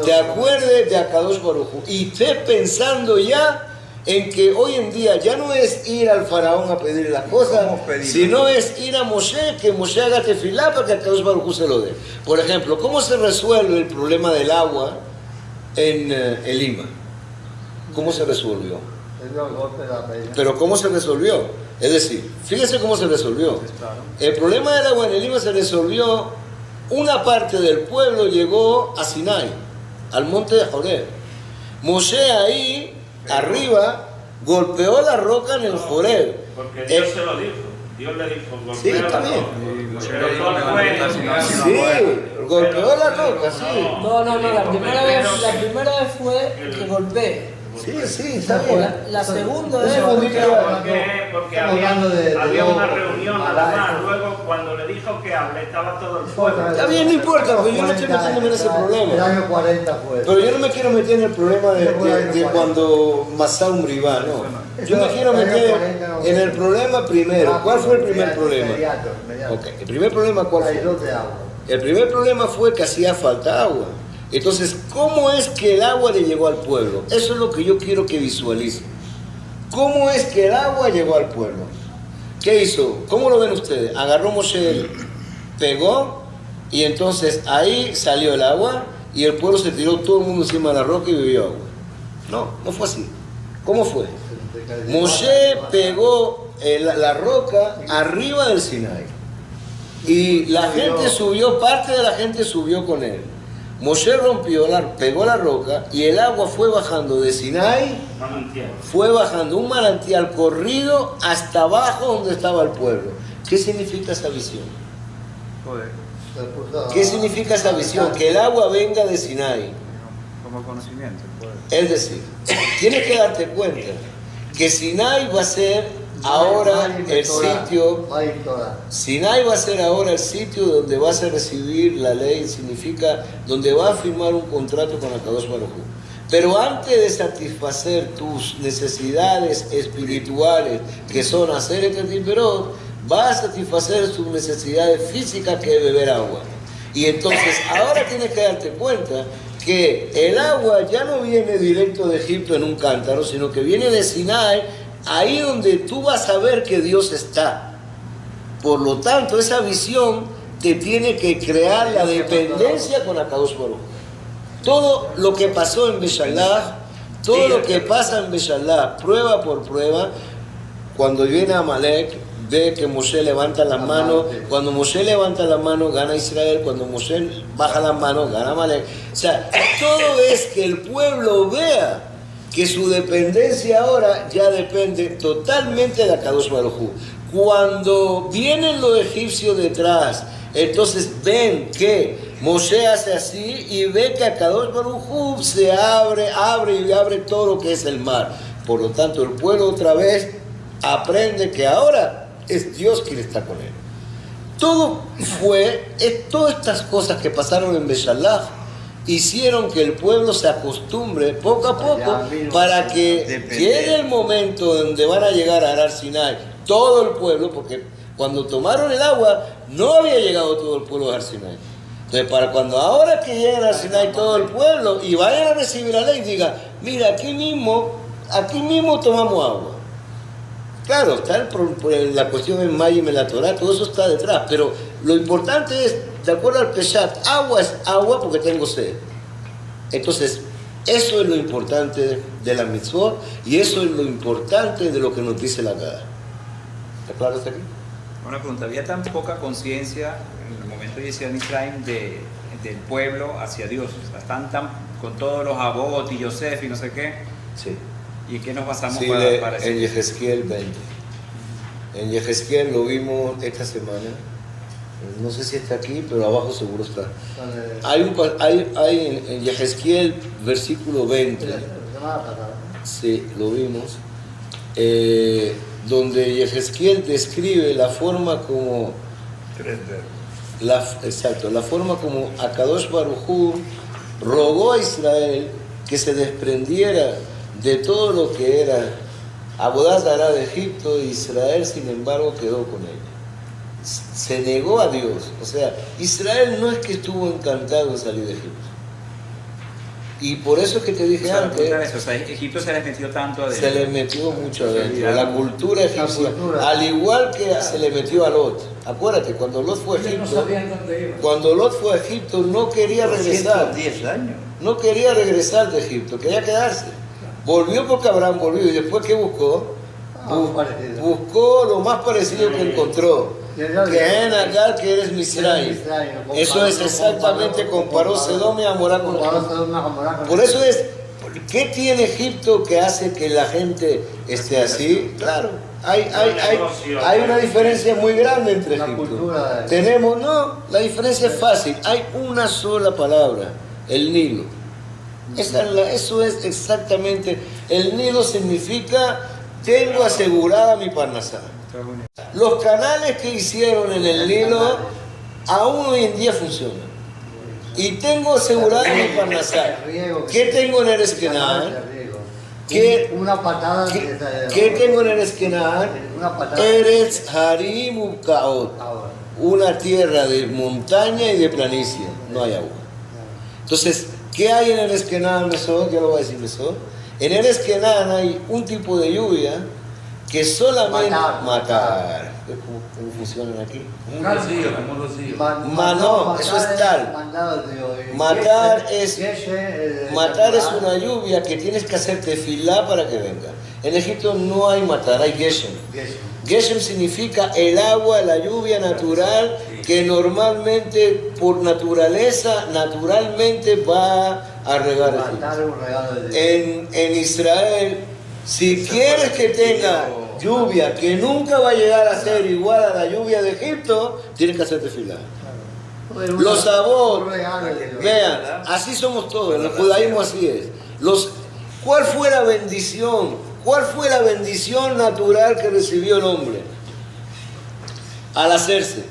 te acuerdes de Akadosh Baruj Hu y estés pensando ya en que hoy en día ya no es ir al faraón a pedir las cosas, sino es ir a Moshe, que Moshe haga tefilá para que Akadosh Baruj Hu se lo dé. Por ejemplo, ¿cómo se resuelve el problema del agua en Elima? ¿Cómo se resolvió? Pero ¿cómo se resolvió? Es decir, fíjese cómo se resolvió. El problema del agua en Elima se resolvió. Una parte del pueblo llegó a Sinai, al monte de Joreb. Moshe ahí arriba golpeó la roca en el Joreb. Porque Dios se lo dijo. Dios le dijo, golpea sí, está la bien. roca. Sí, golpeó la roca, sí. No, la primera vez fue que golpeé. Sí, está bien. La segunda vez porque había una reunión nada más. Luego, cuando le dijo que hable, estaba todo el pueblo. Está bien, no importa, pero yo no estoy metiéndome en ese problema. El año 40 fue. Pero yo no me quiero meter en el problema de cuando Masá un rival, no. Yo me quiero meter en el problema primero. ¿Cuál fue el primer problema? Okay. ¿El primer problema cuál fue? El primer problema fue que hacía falta agua. Entonces, ¿cómo es que el agua le llegó al pueblo? Eso es lo que yo quiero que visualicen. ¿Cómo es que el agua llegó al pueblo? ¿Qué hizo? ¿Cómo lo ven ustedes? Agarró Moshe, pegó, y entonces ahí salió el agua, y el pueblo se tiró todo el mundo encima de la roca y bebió agua. No fue así. ¿Cómo fue? Moshe pegó la roca arriba del Sinai. Y la gente subió, parte de la gente subió con él. Moshe pegó la roca y el agua fue bajando de Sinai, fue bajando un manantial corrido hasta abajo donde estaba el pueblo. ¿Qué significa esa visión? ¿Qué significa esa visión? Que el agua venga de Sinai. Como conocimiento. Es decir, tienes que darte cuenta que Sinai va a ser ahora el sitio. Sinai va a ser ahora el sitio donde vas a recibir la ley, significa donde vas a firmar un contrato con Akadosh Baruj Hu. Pero antes de satisfacer tus necesidades espirituales, que son hacer este timberot, vas a satisfacer tus necesidades físicas, que es beber agua. Y entonces ahora tienes que darte cuenta que el agua ya no viene directo de Egipto en un cántaro, sino que viene de Sinai, ahí donde tú vas a ver que Dios está. Por lo tanto, esa visión te tiene que crear la dependencia con Akadosh Baruj Hu. Todo lo que pasó en Beshalach, todo lo que pasa en Beshalach, prueba por prueba, cuando viene Amalek, ve que Moshe levanta las manos. Cuando Moshe levanta las manos, gana Israel. Cuando Moshe baja las manos, gana Amalek. O sea, todo es que el pueblo vea que su dependencia ahora ya depende totalmente de Akadosh Baruj Hu. Cuando vienen los egipcios detrás, entonces ven que Moshe hace así y ve que Akadosh Baruj Hu se abre todo lo que es el mar. Por lo tanto, el pueblo otra vez aprende que ahora es Dios quien está con él. Todas estas cosas que pasaron en Beshalach hicieron que el pueblo se acostumbre poco a poco para que llegue el momento donde van a llegar a Arar Sinai, todo el pueblo, porque cuando tomaron el agua no había llegado todo el pueblo a Arar Sinai. Entonces, para cuando ahora que lleguen a Arar Sinai todo el pueblo y vayan a recibir la ley, diga, mira, aquí mismo tomamos agua. Claro, está la cuestión en Maya y la Torah, todo eso está detrás, pero lo importante es, de acuerdo al Peshat, agua es agua porque tengo sed. Entonces, eso es lo importante de la mitzvot y eso es lo importante de lo que nos dice la Gada. ¿Está claro hasta aquí? Una pregunta, ¿había tan poca conciencia en el momento de Yetziat Mitzrayim del pueblo hacia Dios? O sea, están tan con todos los Abot y Yosef y no sé qué. Sí. ¿Y en qué nos basamos para eso? En Yehezquiel 20. En Yehezquiel lo vimos esta semana. No sé si está aquí, pero abajo seguro está. Hay en Yehezquiel versículo 20. Sí, lo vimos. Donde Yehezquiel describe la forma como. La forma como Akadosh Baruj Hu rogó a Israel que se desprendiera de todo lo que era Abodá Zará de Egipto. Israel, sin embargo, quedó con él. Se negó a Dios. O sea, Israel no es que estuvo encantado de salir de Egipto. Y por eso es que te dije antes. O sea, Egipto se les metió tanto adentro. Se les metió mucho adentro. La cultura egipcia. Al igual que se le metió a Lot. Acuérdate, cuando Lot fue a Egipto. Cuando Lot fue a Egipto, no quería regresar. 10 años. No quería regresar de Egipto, quería quedarse. Volvió porque Abraham volvió y después ¿qué buscó? Buscó lo más parecido que encontró. Que en Agar, que eres Misraim. Eso es exactamente, comparó Sedom y Amorá con Egipto. Por eso es, ¿qué tiene Egipto que hace que la gente esté así? Claro, hay una diferencia muy grande entre Egipto. La diferencia es fácil, hay una sola palabra, el Nilo. Eso es exactamente, el Nilo significa tengo asegurada mi parnasá. Los canales que hicieron en el Nilo aún hoy en día funcionan. Y tengo asegurada mi parnasá. ¿Qué tengo en Eretz Kenán? ¿Qué tengo en Eretz Kenán? Eretz Harim Ubkaot. Una tierra de montaña y de planicie. No hay agua. Entonces, ¿qué hay en Eretz Kenán, Mesod? Ya lo voy a decir, Mesod. En Eretz Kenán hay un tipo de lluvia que solamente matar. ¿Cómo funcionan aquí? No, eso es tal. Matar es una lluvia que tienes que hacer tefilá para que venga. En Egipto no hay matar, hay Geshem. Geshem significa el agua, la lluvia natural que normalmente, por naturalmente va a regar Egipto. En Israel, si quieres que tenga lluvia que nunca va a llegar a ser igual a la lluvia de Egipto, tienes que hacer tefilá. Los Avot, vean, así somos todos, en el judaísmo así es. ¿Cuál fue la bendición? ¿Cuál fue la bendición natural que recibió el hombre al hacerse?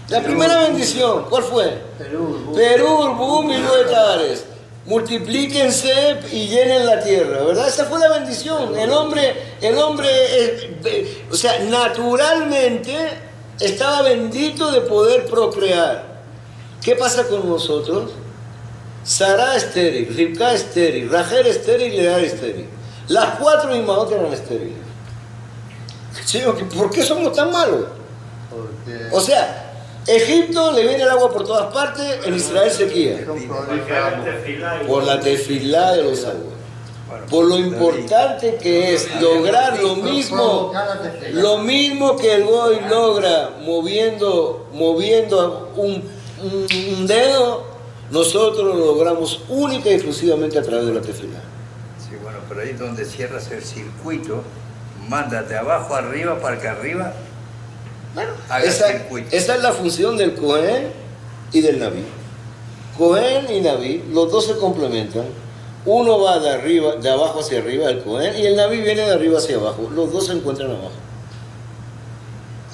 La primera bendición, ¿cuál fue? Perú, Bum y Luetares. Multiplíquense y llenen la tierra, ¿verdad? Esa fue la bendición. El hombre, o sea, naturalmente estaba bendito de poder procrear. ¿Qué pasa con nosotros? Sará estéril, Ribka estéril, Rachel estéril y Lea estéril. Las 4 Imaot eran estériles. ¿Por qué somos tan malos? O sea, Egipto le viene el agua por todas partes, en Israel sequía. Por la tefilá de los aguas. Por lo importante que es lograr lo mismo que el Goy logra moviendo un dedo, nosotros lo logramos única y exclusivamente a través de la tefilá. Sí, bueno, pero ahí es donde cierras el circuito, mandas de abajo arriba para que arriba haga circuito. Esa es la función del Cohen y del Naví. Cohen y Naví, los dos se complementan. Uno va de abajo hacia arriba, el Cohen, y el Naví viene de arriba hacia abajo. Los dos se encuentran abajo.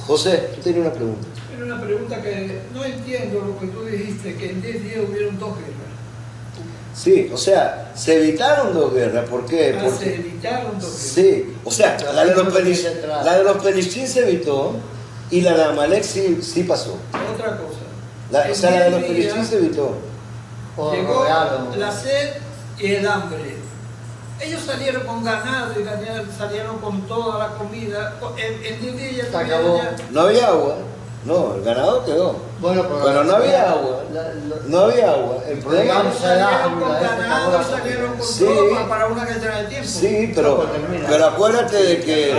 José, tú tienes una pregunta. Era una pregunta que no entiendo lo que tú dijiste, que en 10 días hubieron 2 guerras. Sí, o sea, se evitaron 2 guerras. ¿Por qué? Porque se evitaron 2 guerras. Sí, o sea, la de los Pelishtim se evitó y la de Amalek sí pasó. Otra cosa. La de los Pelishtim se evitó. Llegó la sed y el hambre. Ellos salieron con ganado y salieron con toda la comida. En 10 días se acabó. No había agua. No, el ganado quedó. Bueno, pero no había agua. No había agua. El problema es que salieron con ganado, salieron con todo para una guerra de tiempo. Sí, pero acuérdate de que.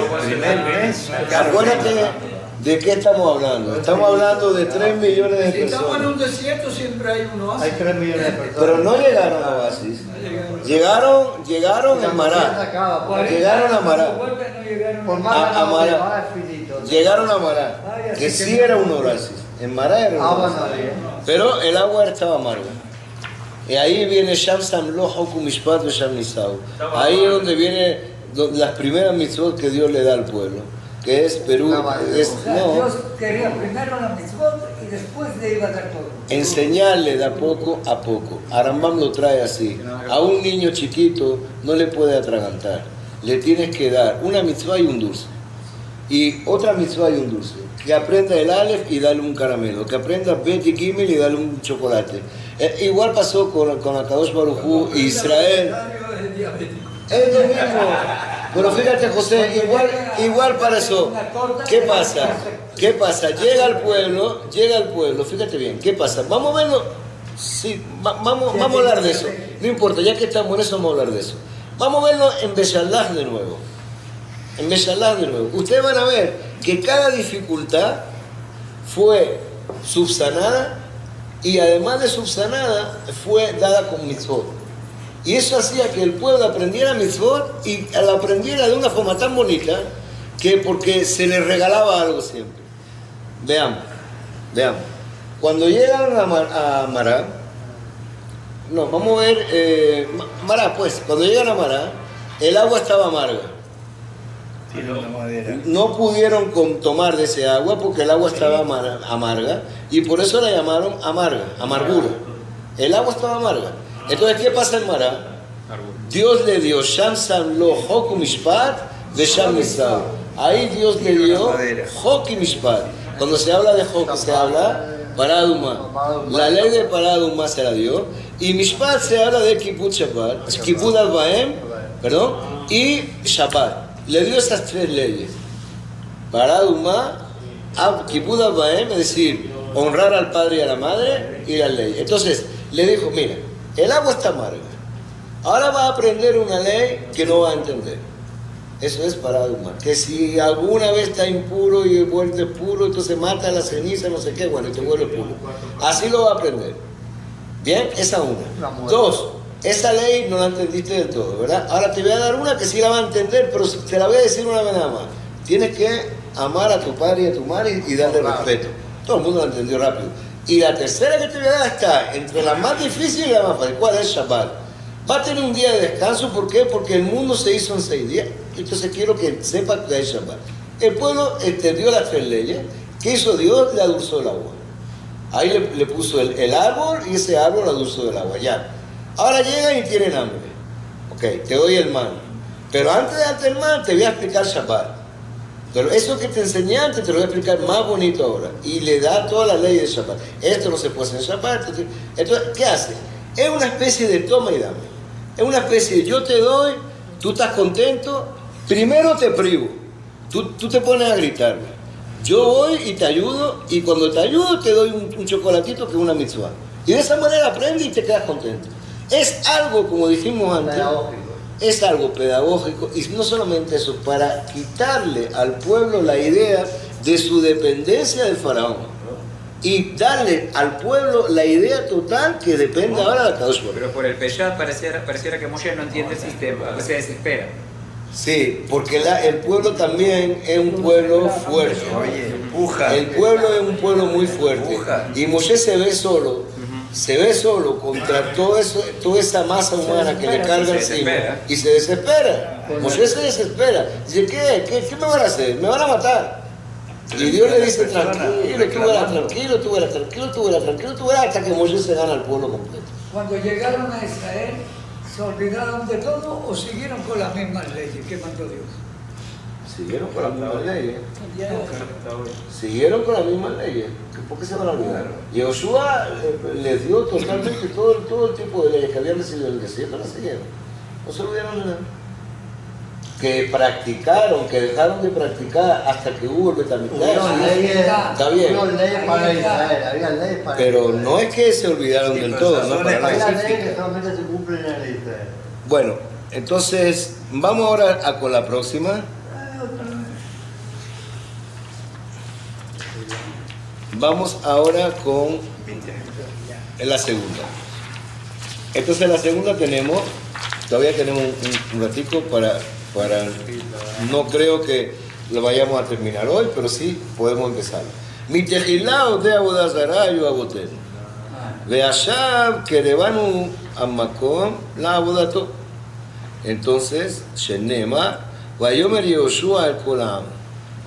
Acuérdate de qué estamos hablando. Estamos hablando de 3 millones de personas. Si estamos en un desierto, siempre hay un oasis. Hay 3 millones de personas. Pero no llegaron a oasis. Llegaron en Mará. Llegaron a Mará. A Mará. Llegaron a Mará, que sí era un oasis. En Mará era un oasis. Pero el agua estaba amarga. Y ahí viene Sham Samlo Hoku Mishpat de Sham Nisau. Ahí es donde vienen las primeras mitzvot que Dios le da al pueblo. Que es Perú. Dios quería primero la mitzvot y después le iba a dar todo. Enseñarle de a poco a poco. Arambam lo trae así. A un niño chiquito no le puede atragantar. Le tienes que dar una mitzvah y un dulce. Y otra mitzvah y un dulce. Que aprenda el Aleph y dale un caramelo. Que aprenda Bet y Gimel y dale un chocolate. Igual pasó con Akadosh Baruj Hu y Israel. Es lo mismo. Pero fíjate, José, igual para eso. ¿Qué pasa? Llega al pueblo, fíjate bien, ¿qué pasa? Vamos a verlo. Sí, vamos a hablar de eso. No importa, ya que estamos en eso, vamos a hablar de eso. Vamos a verlo en Beshalach de nuevo. Ustedes van a ver que cada dificultad fue subsanada y además de subsanada fue dada con mitzvot. Y eso hacía que el pueblo aprendiera mitzvot y la aprendiera de una forma tan bonita que porque se le regalaba algo siempre. Veamos. Cuando llegan a Mará, no, vamos a ver, Mará pues, cuando llegan a Mará, el agua estaba amarga. No pudieron tomar de ese agua porque el agua estaba amarga y por eso la llamaron amargura. El agua estaba amarga. Entonces, ¿qué pasa en Mará? Dios le dio Sham Samlo Hoku Mishpat de Sham Nisau. Ahí Dios le dio Hoki Mishpat. Cuando se habla de Hoki, se habla Paraduma. La ley de Paraduma se la dio. Y Mishpat se habla de Kibbutz Shabbat, Kibbutz Albaem, y Shabbat. Le dio esas 3 leyes. Paraduma, Kibbutz Albaem, es decir, honrar al padre y a la madre, y la ley. Entonces, le dijo, mira, el agua está amarga. Ahora va a aprender una ley que no va a entender. Eso es para humano. Que si alguna vez está impuro y vuelve puro, entonces mata la ceniza, no sé qué, bueno, y te vuelve puro. Así lo va a aprender. Bien, esa una. Dos, esa ley no la entendiste del todo, ¿verdad? Ahora te voy a dar una que sí la va a entender, pero te la voy a decir una vez nada más. Tienes que amar a tu padre y a tu madre y darle respeto. Todo el mundo la entendió rápido. Y la tercera que te voy a dar está entre la más difícil y la más fácil. ¿Cuál es Shabbat? Va a tener un día de descanso, ¿por qué? Porque el mundo se hizo en 6 días. Entonces quiero que sepa que hay Shabbat. El pueblo entendió las 3 leyes. ¿Qué hizo Dios? Le adulzó el agua. Ahí le puso el árbol y ese árbol adulzó el agua. Ya. Ahora llegan y tienen hambre. Ok, te doy el man. Pero antes de darte el man, te voy a explicar Shabbat. Pero eso que te enseñé antes te lo voy a explicar más bonito ahora. Y le da toda la ley de Shabbat. Esto no se puede hacer en Shabbat. Entonces, ¿qué hace? Es una especie de toma y dame. Es una especie de yo te doy, tú estás contento, primero te privo. Tú te pones a gritarme. Yo voy y te ayudo, y cuando te ayudo te doy un chocolatito que es una mitzvah. Y de esa manera aprendes y te quedas contento. Es algo, como dijimos antes, es algo pedagógico, y no solamente eso, para quitarle al pueblo la idea de su dependencia del faraón. Y darle al pueblo la idea total que depende ahora de Kadosh Baruj. Pero por el Peshat pareciera que Moshe no entiende el sistema, porque se desespera. Sí, porque el pueblo también es un pueblo fuerte. Oye, empuja. El pueblo es un pueblo muy fuerte. Y Moshe se ve solo contra toda esa masa humana que le carga encima y se desespera. Moshe se desespera. Dice, ¿qué me van a hacer? Me van a matar. Y Dios le dice, tranquilo, tú verás, hasta que Moshe se gana al pueblo completo. Cuando llegaron a Israel, ¿se olvidaron de todo o siguieron con las mismas leyes que mandó Dios? Siguieron con las mismas leyes. Siguieron con las mismas leyes. ¿Por qué se van a olvidar? Y Josué les dio totalmente todo el tipo de leyes que habían recibido en el desierto, las siguieron. No se olvidaron de nada. Que practicaron, que dejaron de practicar hasta que hubo el Betamigdash. Está bien. Pero no es que se olvidaron del todo, ¿no? Había leyes que solamente se cumplen en Israel. Bueno, entonces vamos ahora con la próxima. Vamos ahora con la segunda. Entonces en la segunda todavía tenemos un ratico para no creo que lo vayamos a terminar hoy, pero sí podemos empezar. Mitejilao de Abodazara y Abotenu. Veashab Kerebanu Amakom la Abodato. Entonces, Shenema, Vayomer Yehoshua el Kolam,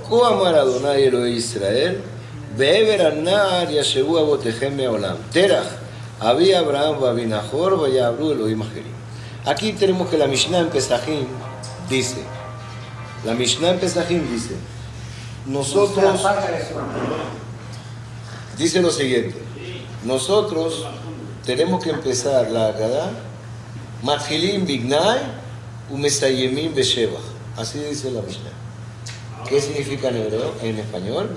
Ko Amar Adonai Elohei Israel, Be'ever Anar Yashevu Abotehem Me'olam. Terach, Abi Abraham Babinahor, Vayabru Elohim Acherim. Aquí tenemos que la Mishnah en Pesachim dice, nosotros, dice lo siguiente, nosotros tenemos que empezar la Haggadah, Mathilim Bignai, Umesayemim Beshevach. Así dice la Mishnah. ¿Qué significa en hebreo, en español?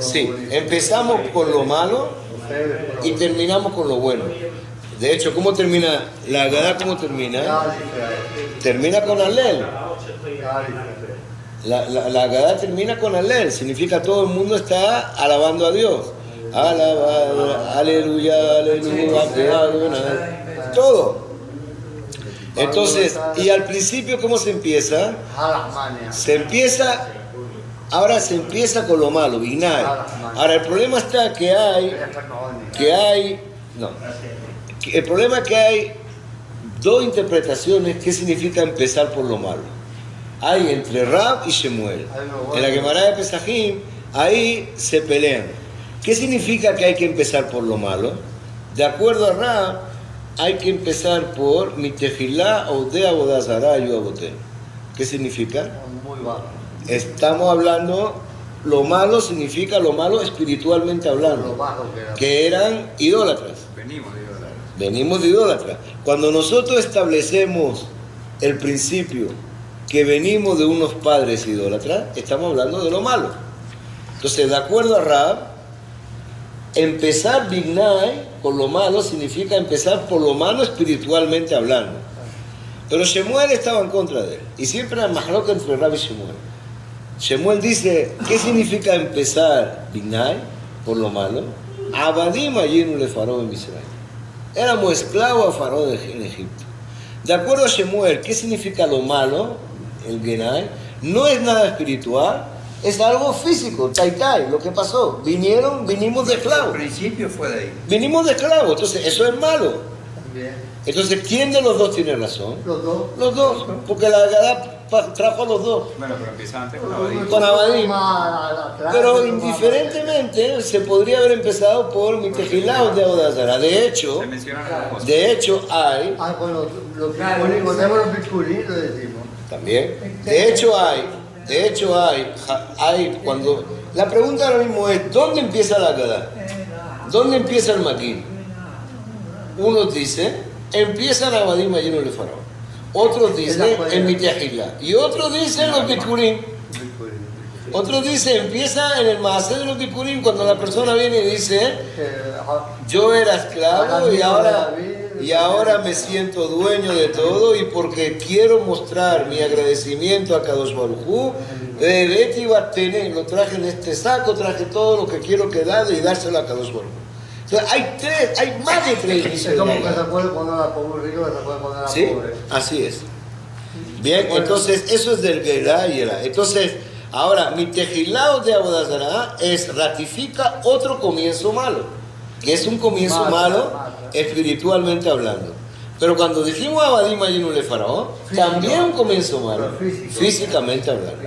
Sí, empezamos con lo malo y terminamos con lo bueno. De hecho, ¿cómo termina la Haggadah? ¿Cómo termina? Termina con Alel. La Haggadah termina con Alel. Significa todo el mundo está alabando a Dios. Alabado, aleluya, aleluya, todo. Entonces, y al principio, ¿cómo se empieza? Ahora se empieza con lo malo, Bignai. Ahora, el problema está el problema es que hay dos interpretaciones que significa empezar por lo malo. Hay entre Rab y Shemuel. En la Gemara de Pesachim, ahí se pelean. ¿Qué significa que hay que empezar por lo malo? De acuerdo a Rab, hay que empezar por Mitejilá o de Abodazara y Abotenu. ¿Qué significa? Muy bajo. Estamos hablando, lo malo significa lo malo espiritualmente hablando, que eran idólatras. Venimos de idólatras. Cuando nosotros establecemos el principio que venimos de unos padres idólatras, estamos hablando de lo malo. Entonces, de acuerdo a Rab, empezar Bignai con lo malo significa empezar por lo malo espiritualmente hablando. Pero Shemuel estaba en contra de él. Y siempre hay mahloka entre Rabbi y Shemuel. Shemuel dice, ¿qué significa empezar Bignai por lo malo? Abadim ayinu le Faraón en Israel. Éramos esclavos a Faraón en Egipto. De acuerdo a Shemuel, ¿qué significa lo malo? El Genai. No es nada espiritual, es algo físico, taitai, lo que pasó. Vinimos de esclavos. Al principio fue de ahí. Vinimos de esclavos, entonces eso es malo. También. Entonces, ¿quién de los dos tiene razón? Los dos. Los dos, porque la Agadá trajo a los dos. Bueno, pero empieza antes con Abadim. Con Abadim. Pero indiferentemente se podría haber empezado por mi tejilao de Abodazara. De hecho, Se mencionan las cosas. hay, Ah, bueno, los picurín, cuando tenemos los picurín, lo decimos. también, de hecho hay, cuando, la pregunta ahora mismo es, ¿dónde empieza la Agadá? ¿Dónde empieza el maquín? Unos dicen, empieza en Abadim ayinu le Faraón. Otros dicen, en Mitejilá. Y otros dicen los Bikurim. Otros dicen, empieza en el Maaseh de los Bikurim, cuando la persona viene y dice, yo era esclavo y ahora me siento dueño de todo, y porque quiero mostrar mi agradecimiento a Kadosh Baruj Hu, Beti Batene, lo traje en este saco, traje todo lo que quiero quedar y dárselo a Kadosh Baruj Hu. Entonces, hay más de tres inicios. Es como que se puede poner a pobre rico, se puede poner a ¿Sí? pobre. Así es. Bien, entonces eso es del Geirá y Erá. Entonces, ahora, mi tejilao de Abodazara ratifica otro comienzo malo, que es un comienzo malo espiritualmente hablando. Pero cuando dijimos Abadim ayinu le Faraón, también un comienzo malo, físicamente hablando.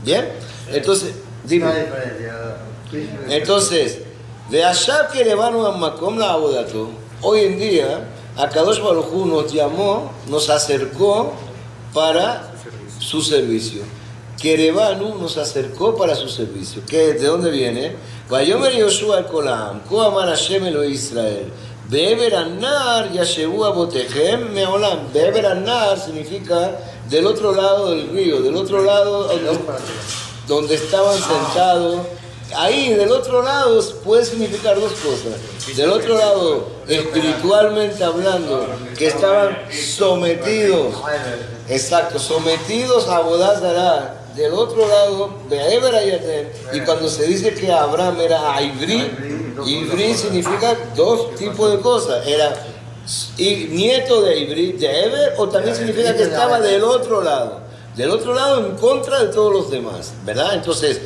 Bien, entonces, dime. Una diferencia. Entonces, de allá que levanu a Makom la Abodato, hoy en día, Akadosh Baruj Hu nos llamó, nos acercó para su servicio. Kerevanu nos acercó para su servicio. ¿De dónde viene? Vayomer Yoshua al Kolam, Koamar Hashem Elohim Israel. Beber anar yashevu abotejem meolam. Beber anar significa del otro lado del río, del otro lado donde estaban sentados. Ahí, del otro lado, puede significar dos cosas. Del otro lado, espiritualmente hablando, que estaban sometidos, exacto, sometidos a Abodazara. Del otro lado, Be'eber Ayatem, y cuando se dice que Abraham era Ivri, Ivri significa dos tipos de cosas. Era nieto de Ivri, de Eber, o también significa que estaba del otro lado en contra de todos los demás, ¿verdad? Entonces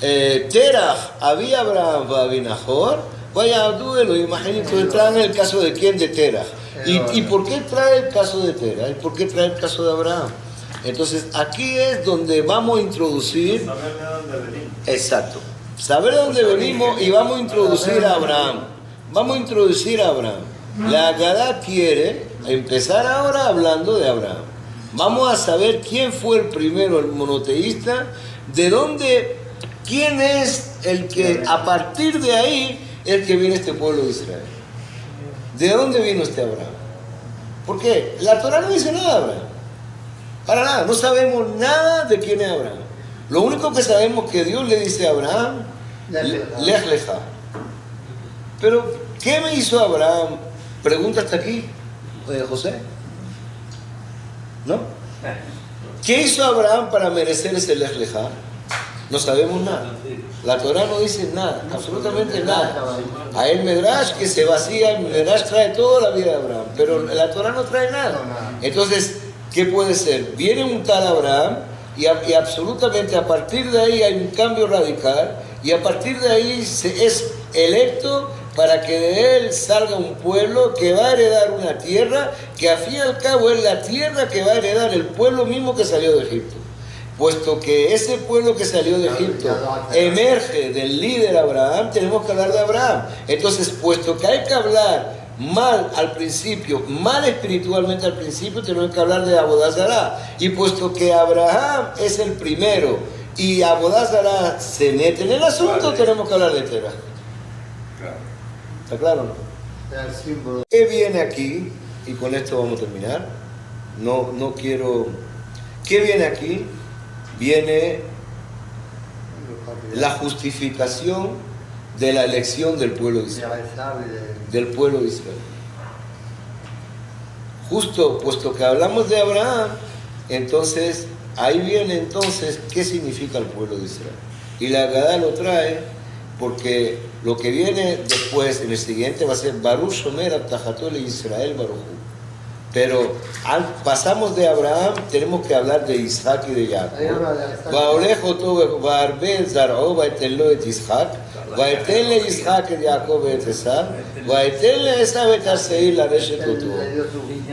Terach, había Abraham, Babi Nahor, vaya duelo, imagínate, traen el caso de quién, de Terach. ¿Y por qué trae el caso de Terach? ¿Y por qué trae el caso de Abraham? Entonces aquí es donde vamos a introducir, Saber de dónde venimos. exacto, saber de dónde venimos, y vamos a introducir a Abraham. Vamos a introducir a Abraham. La Agadá quiere empezar ahora hablando de Abraham. Vamos a saber quién fue el primero, el monoteísta, de dónde, quién es el que a partir de ahí el que viene este pueblo de Israel. ¿De dónde vino este Abraham? ¿Por qué? La Torah no dice nada de Abraham. Para nada, no sabemos nada de quién es Abraham. Lo único que sabemos es que Dios le dice a Abraham, Lech Lecha. Pero, ¿qué me hizo Abraham? Pregunta hasta aquí, José. ¿No? ¿Qué hizo Abraham para merecer ese Lech Lecha? No sabemos nada. La Torah no dice nada, absolutamente nada. Hay el Medrash que se vacía, el Medrash trae toda la vida de Abraham, pero la Torah no trae nada. Entonces, ¿qué puede ser? Viene un tal Abraham y absolutamente a partir de ahí hay un cambio radical, y a partir de ahí es electo para que de él salga un pueblo que va a heredar una tierra, que al fin y al cabo es la tierra que va a heredar el pueblo mismo que salió de Egipto. Puesto que ese pueblo que salió de Egipto emerge del líder Abraham, tenemos que hablar de Abraham. Entonces, puesto que hay que hablar mal al principio, mal espiritualmente al principio, tenemos que hablar de Abodazara. Y puesto que Abraham es el primero y Abodazara se mete en el asunto, tenemos que hablar de Terach. ¿Está claro o no? ¿Qué viene aquí? Y con esto vamos a terminar. No quiero... ¿Qué viene aquí? Viene la justificación de la elección del pueblo de Israel. Del pueblo de Israel. Justo, puesto que hablamos de Abraham, entonces, ahí viene entonces, ¿qué significa el pueblo de Israel? Y la Agadá lo trae, porque lo que viene después, en el siguiente, va a ser Baruch Shomer Abtajato le Israel Baruj Hu. Pero pasamos de Abraham, tenemos que hablar de Isaac y de Jacob. Vaolejo todo, Vaarbe Zar'o, Vaetenlo et Isaac, Vaetenle Isaac et Jacob et Esav, Vaetenle Esav et Arseir la Reshet Oto.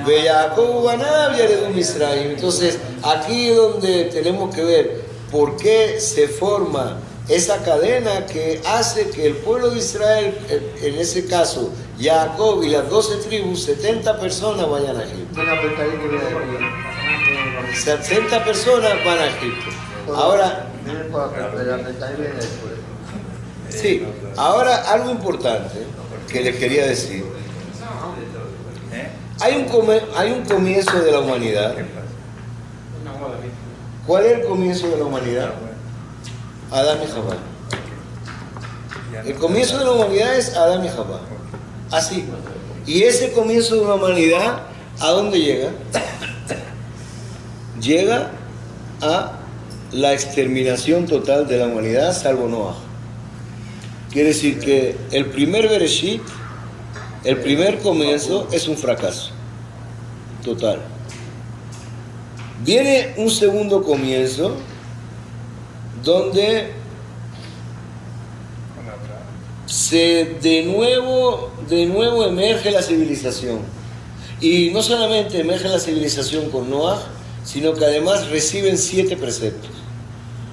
Ve Jacob Banab Yeredum Misraim. Entonces, aquí es donde tenemos que ver por qué se forma esa cadena que hace que el pueblo de Israel, en ese caso, Jacob y las 12 tribus, 70 personas vayan a Egipto. 70 personas van a Egipto. Ahora, sí, ahora algo importante que les quería decir. Hay un comienzo de la humanidad. ¿Cuál es el comienzo de la humanidad? Adán y Jabá. El comienzo de la humanidad es Adán y Jabá. Así. Y ese comienzo de la humanidad, ¿a dónde llega? Llega a la exterminación total de la humanidad, salvo Noah. Quiere decir que el primer Bereshit, el primer comienzo, es un fracaso total. Viene un segundo comienzo, donde de nuevo emerge la civilización. Y no solamente emerge la civilización con Noah, sino que además reciben 7 preceptos.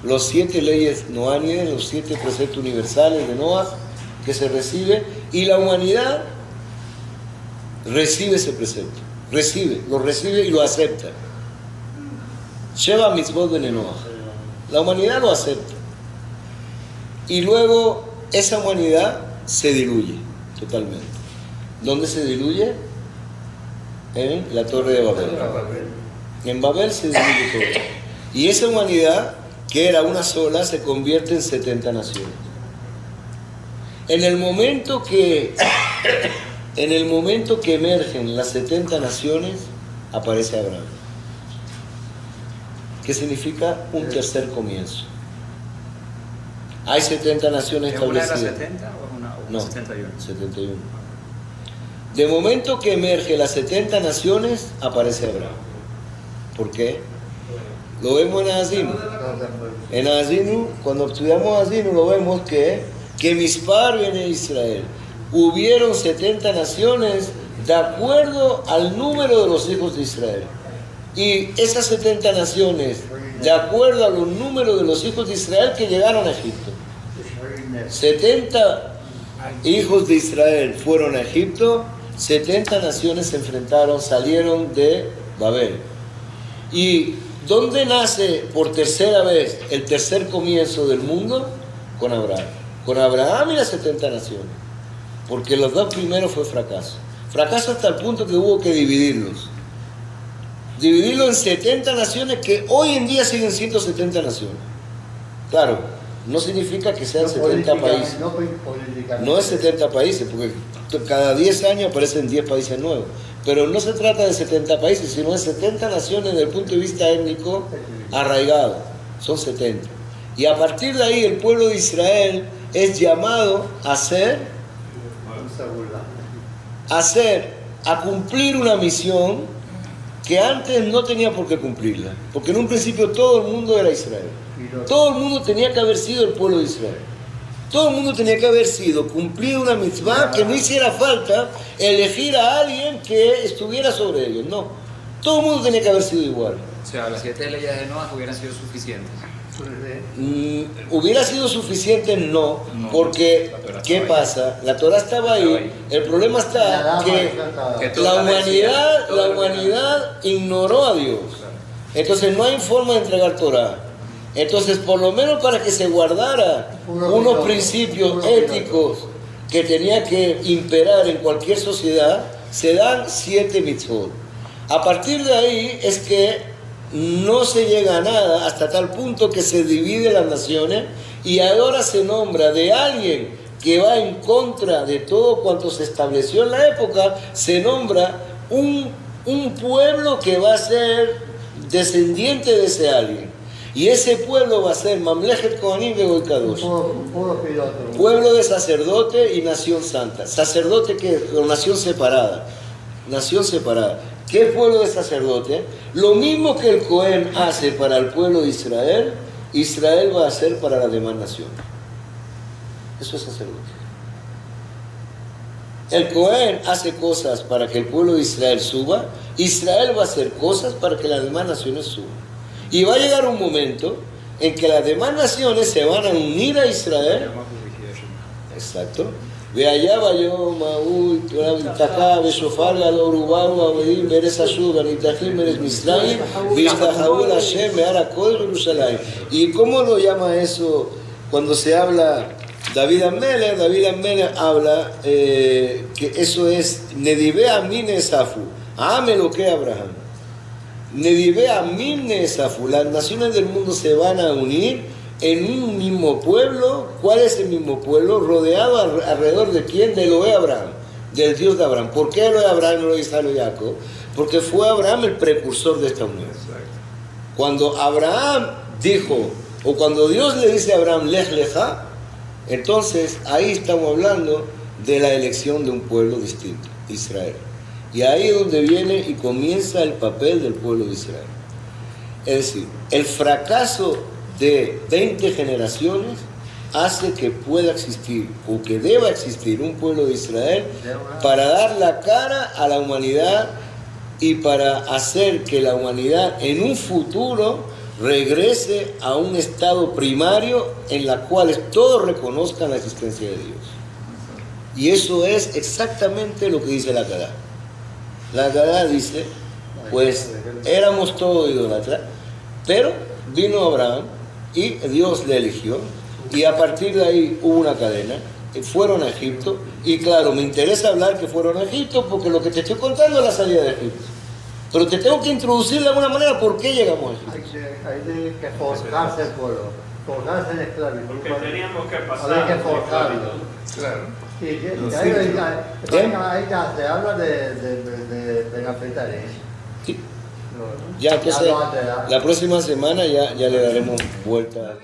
Los 7 leyes noánides, los 7 preceptos universales de Noah que se recibe, y la humanidad recibe ese precepto. Lo recibe y lo acepta. Sheva mitzvot de Noah. La humanidad lo acepta. Y luego esa humanidad se diluye totalmente. ¿Dónde se diluye? En la Torre de Babel. En Babel se diluye todo. Y esa humanidad, que era una sola, se convierte en 70 naciones. En el momento que emergen las 70 naciones, aparece Abraham. ¿Qué significa? Un tercer comienzo. Hay 70 naciones establecidas. ¿Es una de las 70 o una 71? 71. De momento que emerge las 70 naciones, aparece Abraham. ¿Por qué? Lo vemos en Azinu. En Azinu, cuando estudiamos Azinu, lo vemos que Mispar viene de Israel. Hubieron 70 naciones de acuerdo al número de los hijos de Israel. Y esas 70 naciones, de acuerdo a los números de los hijos de Israel que llegaron a Egipto. 70 hijos de Israel fueron a Egipto, 70 naciones se enfrentaron, salieron de Babel. ¿Y dónde nace por tercera vez el tercer comienzo del mundo? Con Abraham. Con Abraham y las 70 naciones. Porque los 2 primeros fue fracaso. Fracaso hasta el punto que hubo que dividirlos. Dividirlo en 70 naciones que hoy en día siguen siendo 70 naciones. Claro, no significa que sean 70 países. No es 70 países, porque cada 10 años aparecen 10 países nuevos. Pero no se trata de 70 países, sino de 70 naciones desde el punto de vista étnico arraigado. Son 70. Y a partir de ahí el pueblo de Israel es llamado a cumplir una misión que antes no tenía por qué cumplirla, porque en un principio todo el mundo era Israel. Todo el mundo tenía que haber sido el pueblo de Israel. Todo el mundo tenía que haber sido cumplido una mitzvah, que no hiciera falta elegir a alguien que estuviera sobre ellos. No, todo el mundo tenía que haber sido igual. O sea, las 7 leyes de Noah hubieran sido suficientes. Hubiera sido suficiente, no, porque ¿qué pasa? La Torah estaba ahí. El problema está que la humanidad ignoró a Dios. Entonces no hay forma de entregar Torah. Entonces, por lo menos para que se guardara unos principios éticos que tenía que imperar en cualquier sociedad, se dan 7 mitzvot. A partir de ahí es que no se llega a nada hasta tal punto que se dividen las naciones y ahora se nombra de alguien que va en contra de todo cuanto se estableció en la época, se nombra un pueblo que va a ser descendiente de ese alguien. Y ese pueblo va a ser Mamlechet Kohanim Vegoy Kadosh. Pueblo de sacerdote y nación santa. Sacerdote que o nación separada. Nación separada. ¿Qué es pueblo de sacerdote? Lo mismo que el Cohen hace para el pueblo de Israel, Israel va a hacer para las demás naciones. Eso es sacerdote. El Cohen hace cosas para que el pueblo de Israel suba, Israel va a hacer cosas para que las demás naciones suban. Y va a llegar un momento en que las demás naciones se van a unir a Israel. Exacto. Ve allá va yo, Maúl, Tacá, Besofar, Gadorubaru, Abedim, Beres Ashur, Anitahim, Beres Misraim, Vishtahabul Hashem, Meara Kol, Jerusalén. ¿Y cómo lo llama eso cuando se habla? David Amelech habla que eso es Nedive Amin Esafu, Ame lo que Abraham. Nedive Amin Esafu, las naciones del mundo se van a unir en un mismo pueblo. ¿Cuál es el mismo pueblo? Rodeado alrededor de quién? De Elohe Abraham, del Dios de Abraham. ¿Por qué Elohe Abraham no lo dice Elohe Jacob? Porque fue Abraham el precursor de esta unión. Cuando Abraham dijo, o cuando Dios le dice a Abraham, Lech Lecha, entonces ahí estamos hablando de la elección de un pueblo distinto, Israel. Y ahí es donde viene y comienza el papel del pueblo de Israel. Es decir, el fracaso de 20 generaciones hace que pueda existir o que deba existir un pueblo de Israel para dar la cara a la humanidad y para hacer que la humanidad en un futuro regrese a un estado primario en la cual todos reconozcan la existencia de Dios. Y eso es exactamente lo que dice la Haggadá. La Haggadá dice, pues éramos todos idólatras, pero vino Abraham y Dios le eligió, y a partir de ahí hubo una cadena, fueron a Egipto, y claro, me interesa hablar que fueron a Egipto porque lo que te estoy contando es la salida de Egipto. Pero te tengo que introducir de alguna manera por qué llegamos a Egipto. Hay que forjarse el pueblo, forjarse en esclavitud. Porque teníamos que pasar. Hay que forjarlo. Claro. Y ahí ya se habla de la fetaré. Sí. Ya, entonces, la próxima semana ya le daremos vuelta.